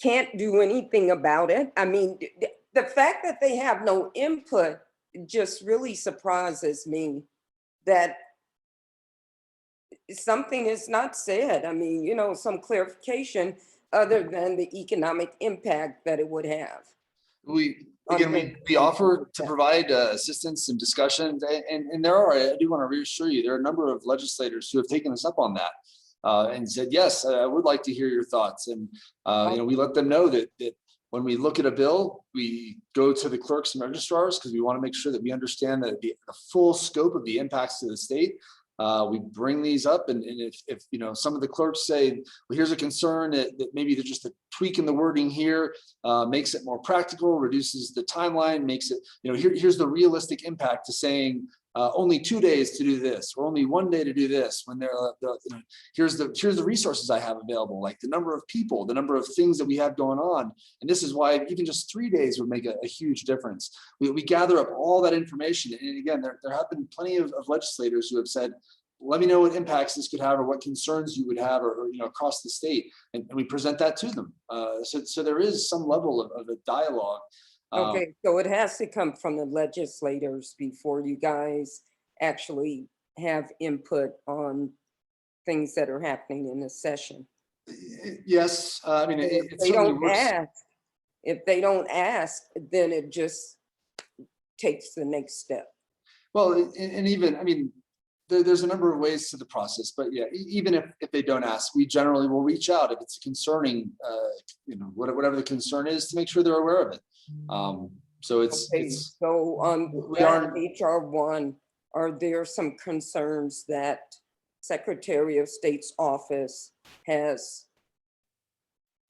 can't do anything about it. I mean, the fact that they have no input just really surprises me that something is not said. I mean, some clarification other than the economic impact that it would have. We offer to provide assistance and discussions, and there are, I do want to reassure you, there are a number of legislators who have taken us up on that and said, yes, I would like to hear your thoughts. And we let them know that when we look at a bill, we go to the clerks and registrars because we want to make sure that we understand that the full scope of the impacts to the state. We bring these up, and if some of the clerks say, well, here's a concern that maybe they're just a tweak in the wording here, makes it more practical, reduces the timeline, makes it, here's the realistic impact to saying only 2 days to do this, or only 1 day to do this, when here's the resources I have available, like the number of people, the number of things that we have going on. And this is why even just 3 days would make a huge difference. We gather up all that information. And again, there have been plenty of legislators who have said, let me know what impacts this could have, or what concerns you would have, or across the state. And we present that to them. So there is some level of a dialogue. Okay, so it has to come from the legislators before you guys actually have input on things that are happening in the session. Yes, I mean, If it they certainly don't works. ask, then it just takes the next step. Well, and even, I mean, there's a number of ways to the process, but yeah, even if they don't ask, we generally will reach out if it's concerning, whatever the concern is, to make sure they're aware of it. So So on HR 1, are there some concerns that Secretary of State's office has?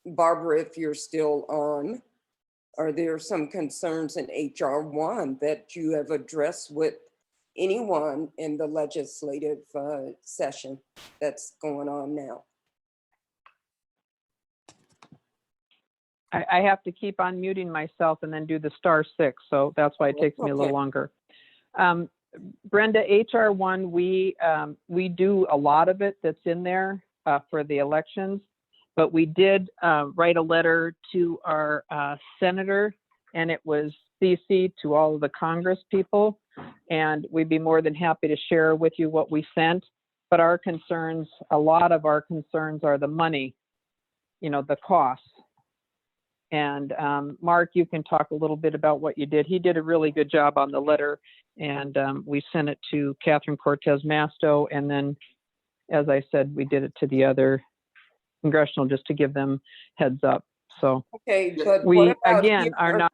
Barbara, if you're still on, are there some concerns in HR 1 that you have addressed with anyone in the legislative session that's going on now? I have to keep on muting myself and then do the *6, so that's why it takes me a little longer. Brenda, HR 1, we do a lot of it that's in there for the elections, but we did write a letter to our senator, and it was CC'd to all of the Congress people, and we'd be more than happy to share with you what we sent. But our concerns, a lot of our concerns are the money, the costs. And Mark, you can talk a little bit about what you did. He did a really good job on the letter, and we sent it to Catherine Cortez Masto, and then, as I said, we did it to the other congressional just to give them heads up. So okay, but we what about again are not.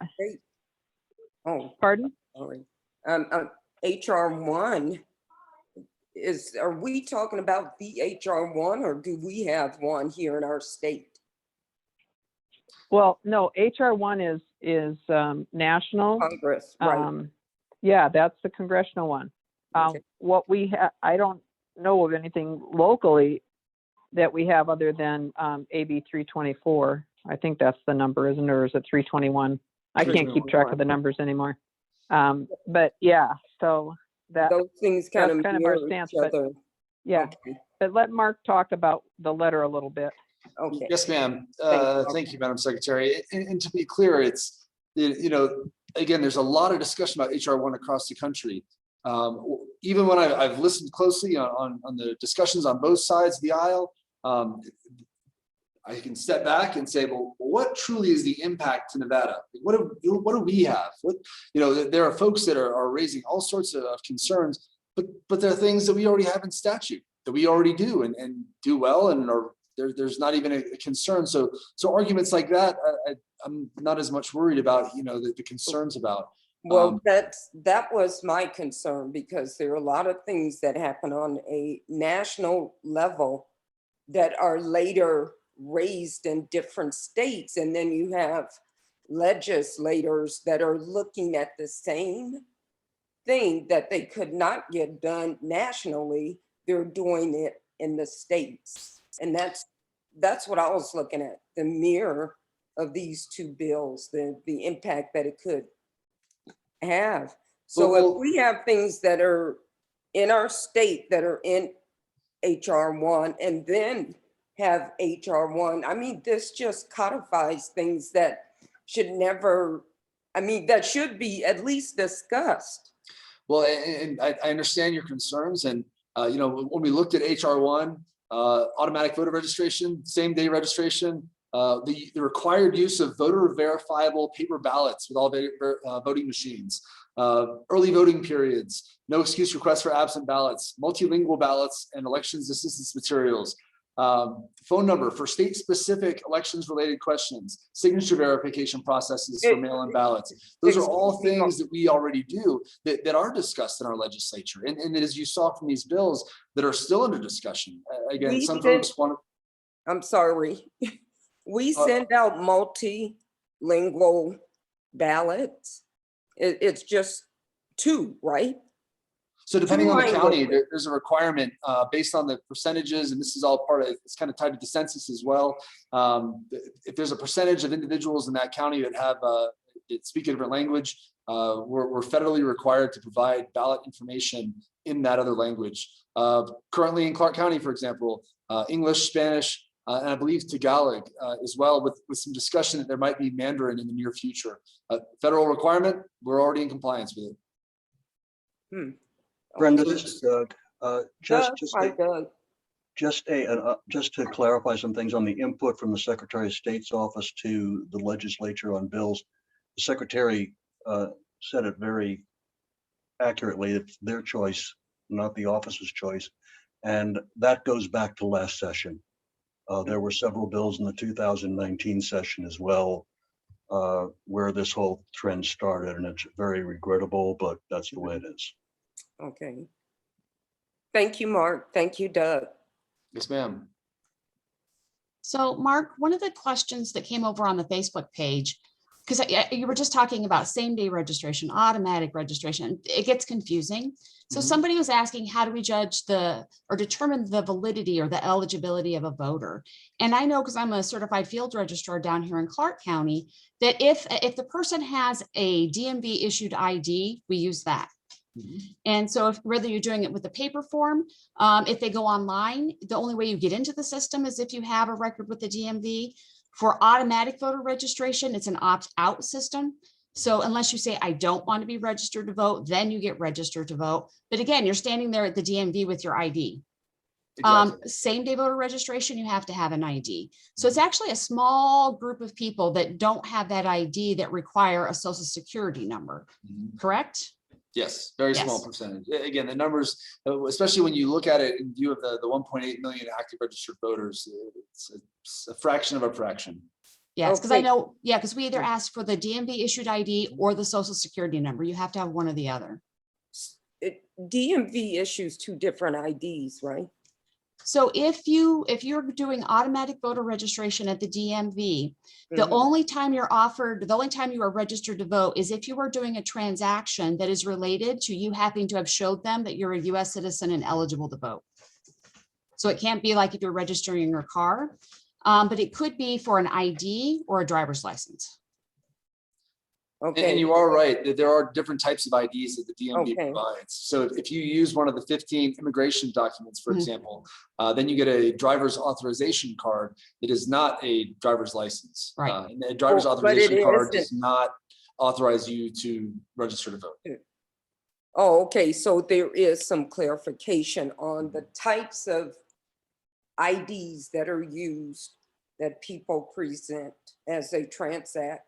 Oh, pardon? sorry. HR 1 are we talking about the HR 1, or do we have one here in our state? Well, no, HR 1 is national. Congress, right? Yeah, that's the congressional one. Okay. What we have, I don't know of anything locally that we have other than AB 324. I think that's the number, isn't it? Or is it 321? I can't keep track of the numbers anymore. But yeah, so those things kind of our stance. But yeah, okay. But let Mark talk about the letter a little bit. Okay. Yes, ma'am. Thank you, Madam Secretary. And to be clear, it's, again, there's a lot of discussion about HR 1 across the country. Even when I've listened closely on the discussions on both sides of the aisle, I can step back and say, well, what truly is the impact to Nevada? What do we have? There are folks that are raising all sorts of concerns, but there are things that we already have in statute that we already do and do well, and there's not even a concern. So arguments like that, I'm not as much worried about, the concerns about. Well, that was my concern, because there are a lot of things that happen on a national level that are later raised in different states. And then you have legislators that are looking at the same thing that they could not get done nationally. They're doing it in the states. And that's what I was looking at, the mirror of these two bills, the impact that it could have. So if we have things that are in our state that are in HR 1 and then have HR 1, I mean, this just codifies things that should never, that should be at least discussed. Well, and I understand your concerns. And, when we looked at HR 1, automatic voter registration, same day registration, the required use of voter verifiable paper ballots with all voting machines, early voting periods, no excuse requests for absent ballots, multilingual ballots, and elections assistance materials. Phone number for state-specific elections-related questions, signature verification processes for mail-in ballots. Those are all things that we already do that are discussed in our legislature. And as you saw from these bills that are still under discussion. Again, some folks want to. I'm sorry. We send out multilingual ballots. It's just 2, right? So depending on the county, there's a requirement based on the percentages, and this is all part of, it's kind of tied to the census as well. If there's a percentage of individuals in that county that have that speak a different language, we're federally required to provide ballot information in that other language. Currently in Clark County, for example, English, Spanish, and I believe Tagalog as well, with some discussion that there might be Mandarin in the near future. Federal requirement, we're already in compliance with it. Brenda, this is Doug. Just to clarify some things on the input from the Secretary of State's office to the legislature on bills, the Secretary said it very accurately. It's their choice, not the office's choice. And that goes back to last session. There were several bills in the 2019 session as well, where this whole trend started, and it's very regrettable, but that's the way it is. Okay. Thank you, Mark. Thank you, Doug. Yes, ma'am. So Mark, one of the questions that came over on the Facebook page, because you were just talking about same-day registration, automatic registration, it gets confusing. So somebody was asking, how do we judge or determine the validity or the eligibility of a voter? And I know, because I'm a certified field registrar down here in Clark County, that if the person has a DMV issued ID, we use that. And so whether you're doing it with a paper form, if they go online, the only way you get into the system is if you have a record with the DMV. For automatic voter registration, it's an opt-out system. So unless you say, I don't want to be registered to vote, then you get registered to vote. But again, you're standing there at the DMV with your ID. Exactly. Same day voter registration, you have to have an ID. So it's actually a small group of people that don't have that ID that require a social security number, correct? Yes, very small percentage. Again, the numbers, especially when you look at it in view of the 1.8 million active registered voters, it's a fraction of a fraction. Yes, because I know, because we either ask for the DMV issued ID or the social security number. You have to have one or the other. DMV issues 2 different IDs, right? So if you're doing automatic voter registration at the DMV, the only time you are registered to vote is if you are doing a transaction that is related to you having to have showed them that you're a US citizen and eligible to vote. So it can't be like if you're registering your car, but it could be for an ID or a driver's license. Okay. And you are right that there are different types of IDs that the DMV provides. So if you use one of the 15 immigration documents, for example, then you get a driver's authorization card that is not a driver's license. Right. And the driver's authorization card does not authorize you to register to vote. Oh, okay. So there is some clarification on the types of IDs that are used that people present as they transact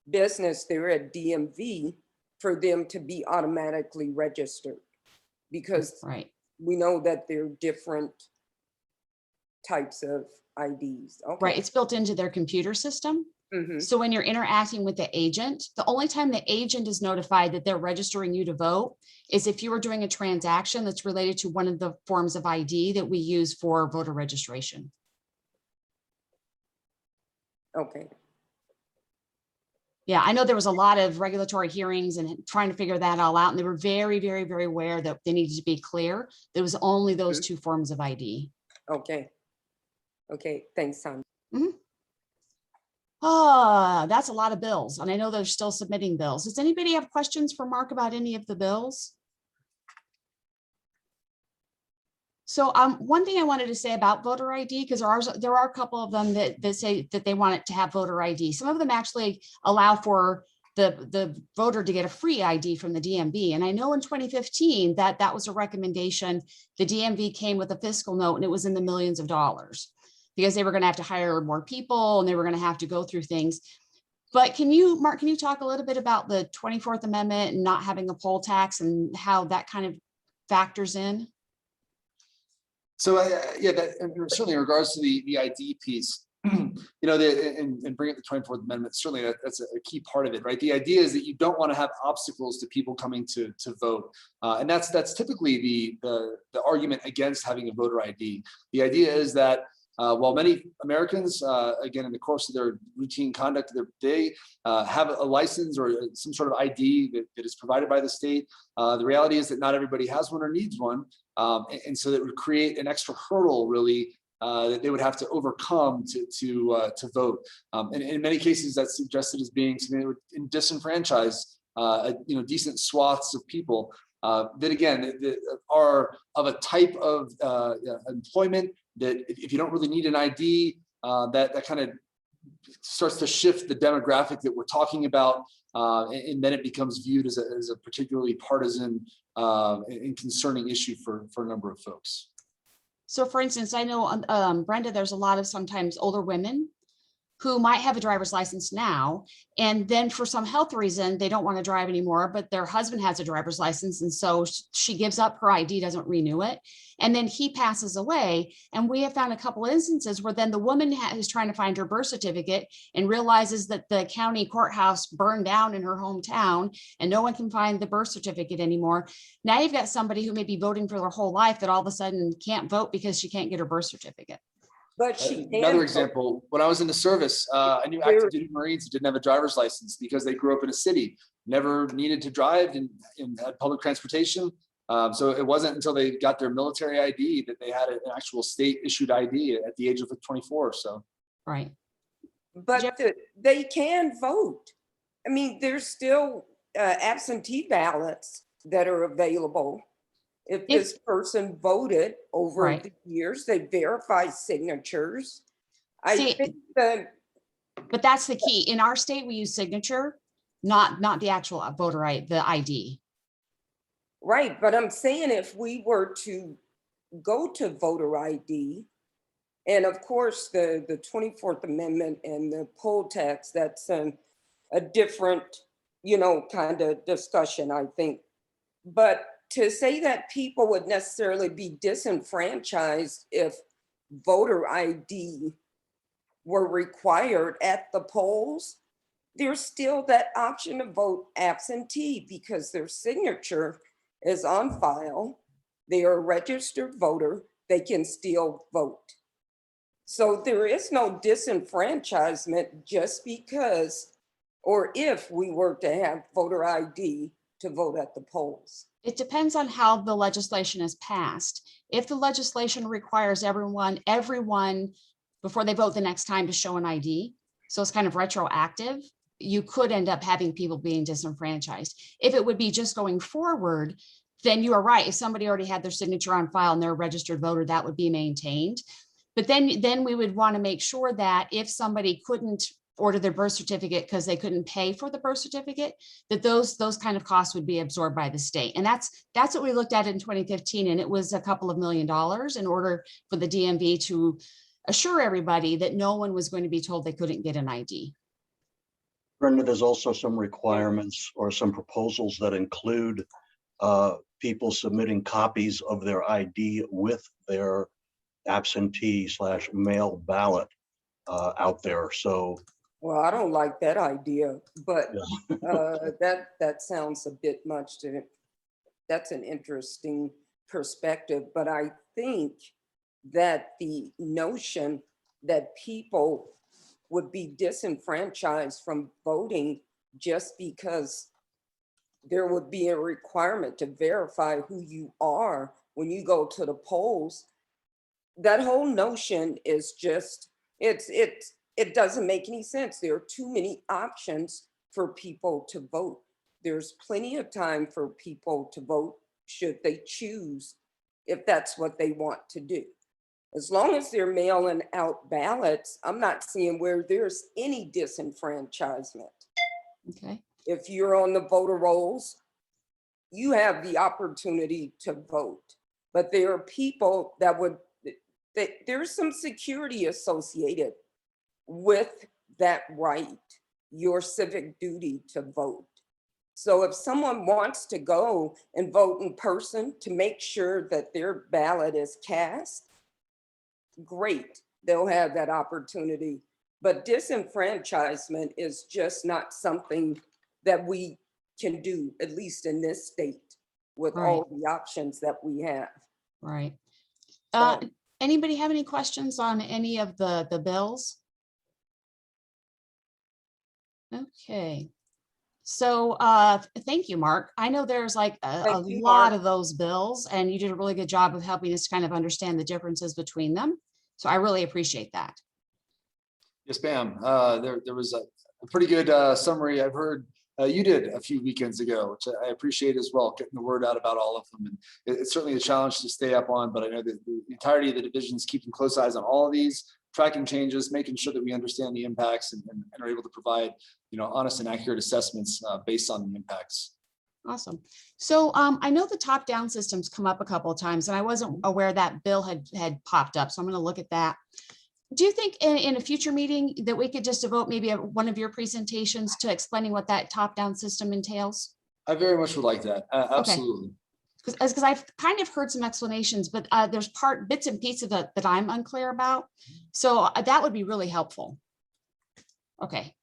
business there at DMV for them to be automatically registered, because we know that there are different types of IDs. Okay. Right, it's built into their computer system. So when you're interacting with the agent, the only time the agent is notified that they're registering you to vote is if you are doing a transaction that's related to one of the forms of ID that we use for voter registration. Okay. Yeah, I know there was a lot of regulatory hearings and trying to figure that all out. And they were very, very, very aware that they needed to be clear. There was only those 2 forms of ID. Okay. Okay, thanks, Tom. That's a lot of bills. And I know they're still submitting bills. Does anybody have questions for Mark about any of the bills? So one thing I wanted to say about voter ID, because there are a couple of them that say that they want it to have voter ID. Some of them actually allow for the voter to get a free ID from the DMV. And I know in 2015 that was a recommendation. The DMV came with a fiscal note and it was in the millions of dollars because they were going to have to hire more people and they were going to have to go through things. But Mark, can you talk a little bit about the 24th Amendment and not having a poll tax and how that kind of factors in? So yeah, and certainly in regards to the ID piece, you know, and bring up the 24th Amendment, certainly that's a key part of it, right? The idea is that you don't want to have obstacles to people coming to vote, and that's typically the argument against having a voter ID. The idea is that while many Americans, again, in the course of their routine conduct of their day, have a license or some sort of ID that is provided by the state, the reality is that not everybody has one or needs one. And so that would create an extra hurdle, really, that they would have to overcome to vote. And in many cases, that's suggested as being something that would disenfranchise, decent swaths of people that, again, that are of a type of employment that if you don't really need an ID, that kind of starts to shift the demographic that we're talking about, and then it becomes viewed as a particularly partisan and concerning issue for a number of folks. So for instance, I know, Brenda, there's a lot of sometimes older women who might have a driver's license now, and then for some health reason, they don't want to drive anymore, but their husband has a driver's license. And so she gives up her ID, doesn't renew it. And then he passes away. And we have found a couple of instances where then the woman is trying to find her birth certificate and realizes that the county courthouse burned down in her hometown and no one can find the birth certificate anymore. Now you've got somebody who may be voting for their whole life that all of a sudden can't vote because she can't get her birth certificate. But she Another example, when I was in the service, I knew active duty Marines who didn't have a driver's license because they grew up in a city, never needed to drive and had public transportation. So it wasn't until they got their military ID that they had an actual state issued ID at the age of 24. So, right. But they can vote. I mean, there's still absentee ballots that are available. If this person voted over the years, they verify signatures. I think that. But that's the key. In our state, we use signature, not the actual voter ID, the ID. Right, but I'm saying if we were to go to voter ID, and of course the 24th Amendment and the poll tax, that's a different, kind of discussion, I think. But to say that people would necessarily be disenfranchised if voter ID were required at the polls, there's still that option to vote absentee because their signature is on file. They are a registered voter. They can still vote. So there is no disenfranchisement just because, or if we were to have voter ID to vote at the polls. It depends on how the legislation is passed. If the legislation requires everyone before they vote the next time to show an ID, so it's kind of retroactive, you could end up having people being disenfranchised. If it would be just going forward, then you are right. If somebody already had their signature on file and they're a registered voter, that would be maintained. But then we would want to make sure that if somebody couldn't order their birth certificate because they couldn't pay for the birth certificate, that those kind of costs would be absorbed by the state. And that's what we looked at in 2015. And it was a couple of $1 million in order for the DMV to assure everybody that no one was going to be told they couldn't get an ID. Brenda, there's also some requirements or some proposals that include people submitting copies of their ID with their absentee/mail ballot out there. So, well, I don't like that idea, but that sounds a bit much that's an interesting perspective. But I think that the notion that people would be disenfranchised from voting just because there would be a requirement to verify who you are when you go to the polls, that whole notion is just, it doesn't make any sense. There are too many options for people to vote. There's plenty of time for people to vote should they choose, if that's what they want to do. As long as they're mailing out ballots, I'm not seeing where there's any disenfranchisement. Okay. If you're on the voter rolls, you have the opportunity to vote. But there are people that there's some security associated with that right, your civic duty to vote. So if someone wants to go and vote in person to make sure that their ballot is cast, great. They'll have that opportunity. But disenfranchisement is just not something that we can do, at least in this state, with all the options that we have. Right. So- Anybody have any questions on any of the bills? Okay. So thank you, Mark. I know there's like a Thank you, lot Mark. of those bills, and you did a really good job of helping us kind of understand the differences between them. So I really appreciate that. Yes, ma'am. There was a pretty good summary I've heard you did a few weekends ago, which I appreciate as well, getting the word out about all of them. And it's certainly a challenge to stay up on, but I know that the entirety of the division is keeping close eyes on all of these, tracking changes, making sure that we understand the impacts and are able to provide, honest and accurate assessments based on the impacts. Awesome. So I know the top-down systems come up a couple of times, and I wasn't aware that bill had popped up. So I'm going to look at that. Do you think in a future meeting that we could just devote maybe one of your presentations to explaining what that top-down system entails? I very much would like that. Absolutely. Because I've kind of heard some explanations, but there's bits and pieces that I'm unclear about. So that would be really helpful. Okay.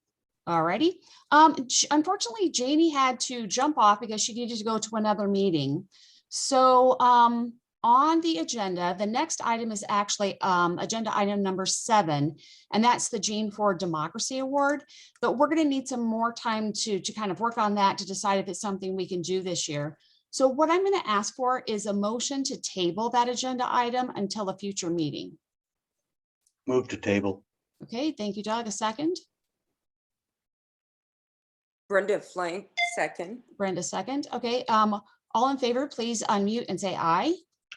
All righty. Unfortunately, Janie had to jump off because she needed to go to another meeting. So on the agenda, the next item is actually agenda item number 7, and that's the Gene for Democracy Award. But we're going to need some more time to kind of work on that to decide if it's something we can do this year. So what I'm going to ask for is a motion to table that agenda item until a future meeting. Move to table. Okay, thank you, Doug. A second? Brenda Flank, second. Brenda, second. Okay, all in favor, please unmute and say aye.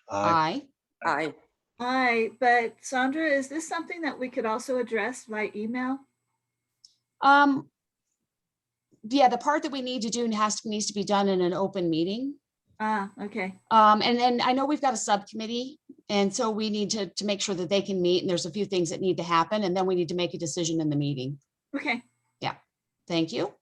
Aye. Aye. Aye, but Sandra, is this something that we could also address by email? Yeah, the part that we need to do needs to be done in an open meeting. Ah, okay. And then I know we've got a subcommittee, and so we need to make sure that they can meet, and there's a few things that need to happen, and then we need to make a decision in the meeting. Okay. Yeah, thank you.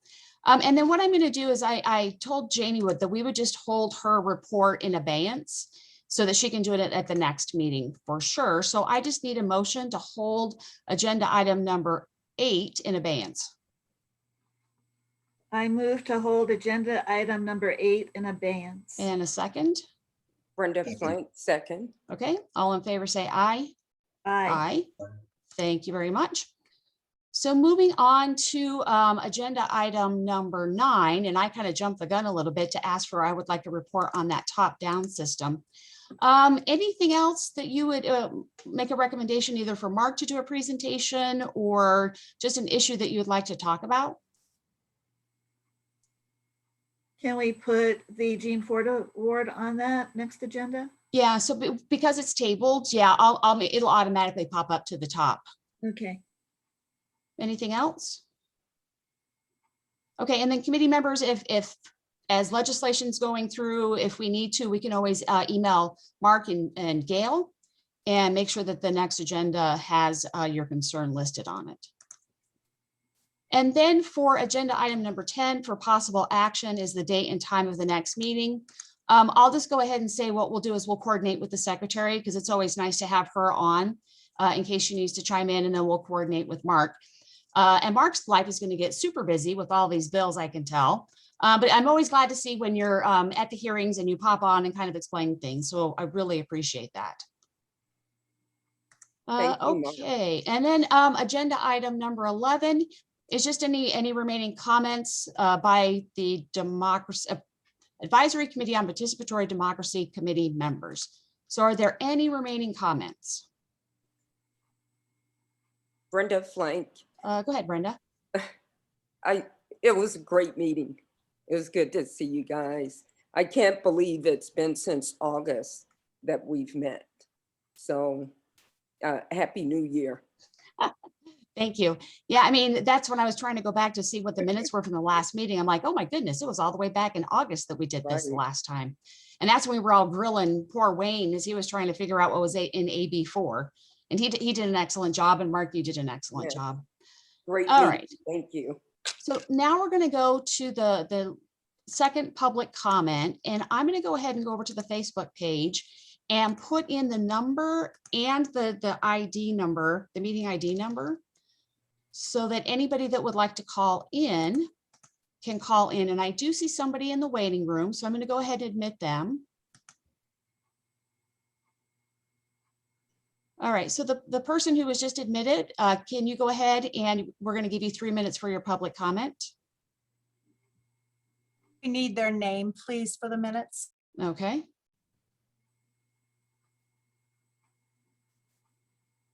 And then what I'm going to do is I told Janie that we would just hold her report in abeyance so that she can do it at the next meeting for sure. So I just need a motion to hold agenda item number 8 in abeyance. I move to hold agenda item number 8 in abeyance. And a second. Brenda Flank, second. Okay, all in favor say aye. Aye. Aye. Thank you very much. So moving on to agenda item number 9, and I kind of jumped the gun a little bit to ask for, I would like to report on that top-down system. Anything else that you would make a recommendation either for Mark to do a presentation or just an issue that you would like to talk about? Can we put the Gene Ford Award on that next agenda? Yeah, so because it's tabled, yeah, it'll automatically pop up to the top. Okay. Anything else? Okay, and then committee members, if as legislation's going through, if we need to, we can always email Mark and Gail and make sure that the next agenda has your concern listed on it. And then for agenda item number 10 for possible action is the date and time of the next meeting. I'll just go ahead and say what we'll do is we'll coordinate with the secretary because it's always nice to have her on in case she needs to chime in, and then we'll coordinate with Mark. And Mark's life is going to get super busy with all these bills, I can tell. But I'm always glad to see when you're at the hearings and you pop on and kind of explain things. So I really appreciate that. Thank you, Mark. Okay, and then agenda item number 11 is just any remaining comments by the Advisory Committee on Participatory Democracy Committee members. So are there any remaining comments? Brenda Flank. Go ahead, Brenda. It was a great meeting. It was good to see you guys. I can't believe it's been since August that we've met. So Happy New Year. Thank you. Yeah, I mean, that's when I was trying to go back to see what the minutes were from the last meeting. I'm like, oh my goodness, it was all the way back in August that we did this Right. last time. And that's when we were all grilling poor Wayne as he was trying to figure out what was in AB4. And he did an excellent job, and Mark, you did an excellent Yeah. job. Great All meeting. right. Thank you. So now we're going to go to the second public comment, and I'm going to go ahead and go over to the Facebook page. and put in the number and the ID number, the meeting ID number, so that anybody that would like to call in can call in. And I do see somebody in the waiting room, so I'm going to go ahead and admit them. All right, so the person who was just admitted, can you go ahead, and we're going to give you 3 minutes for your public comment. We need their name, please, for the minutes. Okay.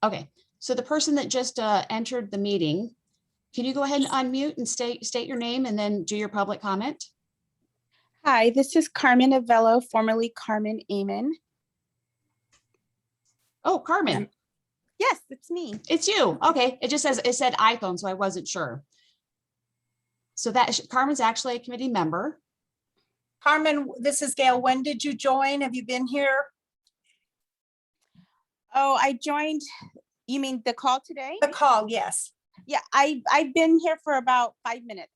Okay, so the person that just entered the meeting, can you go ahead and unmute and state your name and then do your public comment? Hi, this is Carmen Avello, formerly Carmen Amen. Oh, Carmen, Yes, it's me. it's you. Okay, it said iPhone, so I wasn't sure. So that Carmen's actually a committee member. Carmen, this is Gail. When did you join? Have you been here? Oh, I joined, you mean the call today? The call, yes. Yeah, I've been here for about 5 minutes.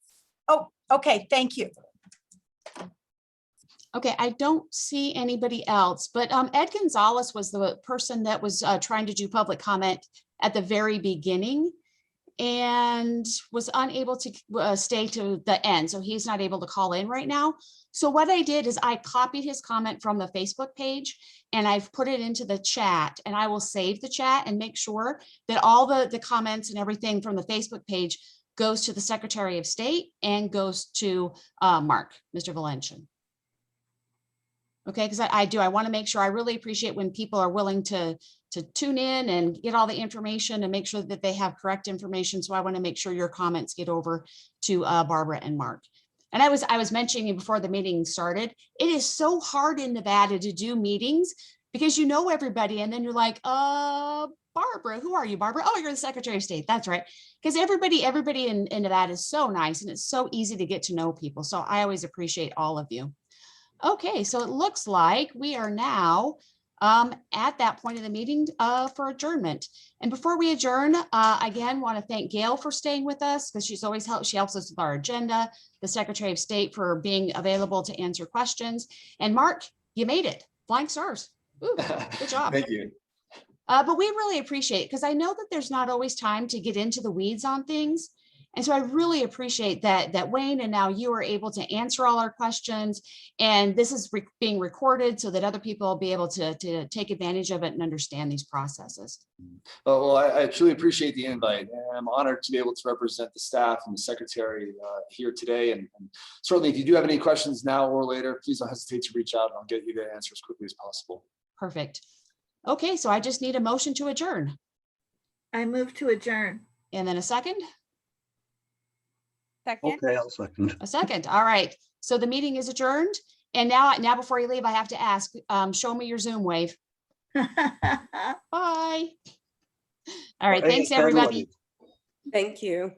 Oh, okay, thank you. Okay, I don't see anybody else, but Ed Gonzalez was the person that was trying to do public comment at the very beginning and was unable to stay to the end. So he's not able to call in right now. So what I did is I copied his comment from the Facebook page and I've put it into the chat, and I will save the chat and make sure that all the comments and everything from the Facebook page goes to the Secretary of State and goes to Mark, Mr. Valencia. Okay, because I want to make sure, I really appreciate when people are willing to tune in and get all the information and make sure that they have correct information. So I want to make sure your comments get over to Barbara and Mark. And I was mentioning before the meeting started, it is so hard in Nevada to do meetings because you know everybody, and then you're like, Barbara, who are you, Barbara? Oh, you're the Secretary of State. That's right. Because everybody in Nevada is so nice, and it's so easy to get to know people. So I always appreciate all of you. Okay, so it looks like we are now at that point of the meeting for adjournment. And before we adjourn, again, want to thank Gail for staying with us because she's always she helps us with our agenda, the Secretary of State for being available to answer questions. And Mark, you made it. Flying stars. Ooh, good job. Thank you. But we really appreciate it because I know that there's not always time to get into the weeds on things. And so I really appreciate that Wayne and now you are able to answer all our questions. And this is being recorded so that other people will be able to take advantage of it and understand these processes. Well, I truly appreciate the invite, and I'm honored to be able to represent the staff and the secretary here today. And certainly, if you do have any questions now or later, please don't hesitate to reach out, and I'll get you the answer as quickly as possible. Perfect. Okay, so I just need a motion to adjourn. I move to adjourn. And then a second? Second. Okay, I'll second. A second. All right. So the meeting is adjourned. And now before you leave, I have to ask, show me your Zoom wave. Bye. All right. Hey, Thanks, it's 10:11. everybody. Thank you.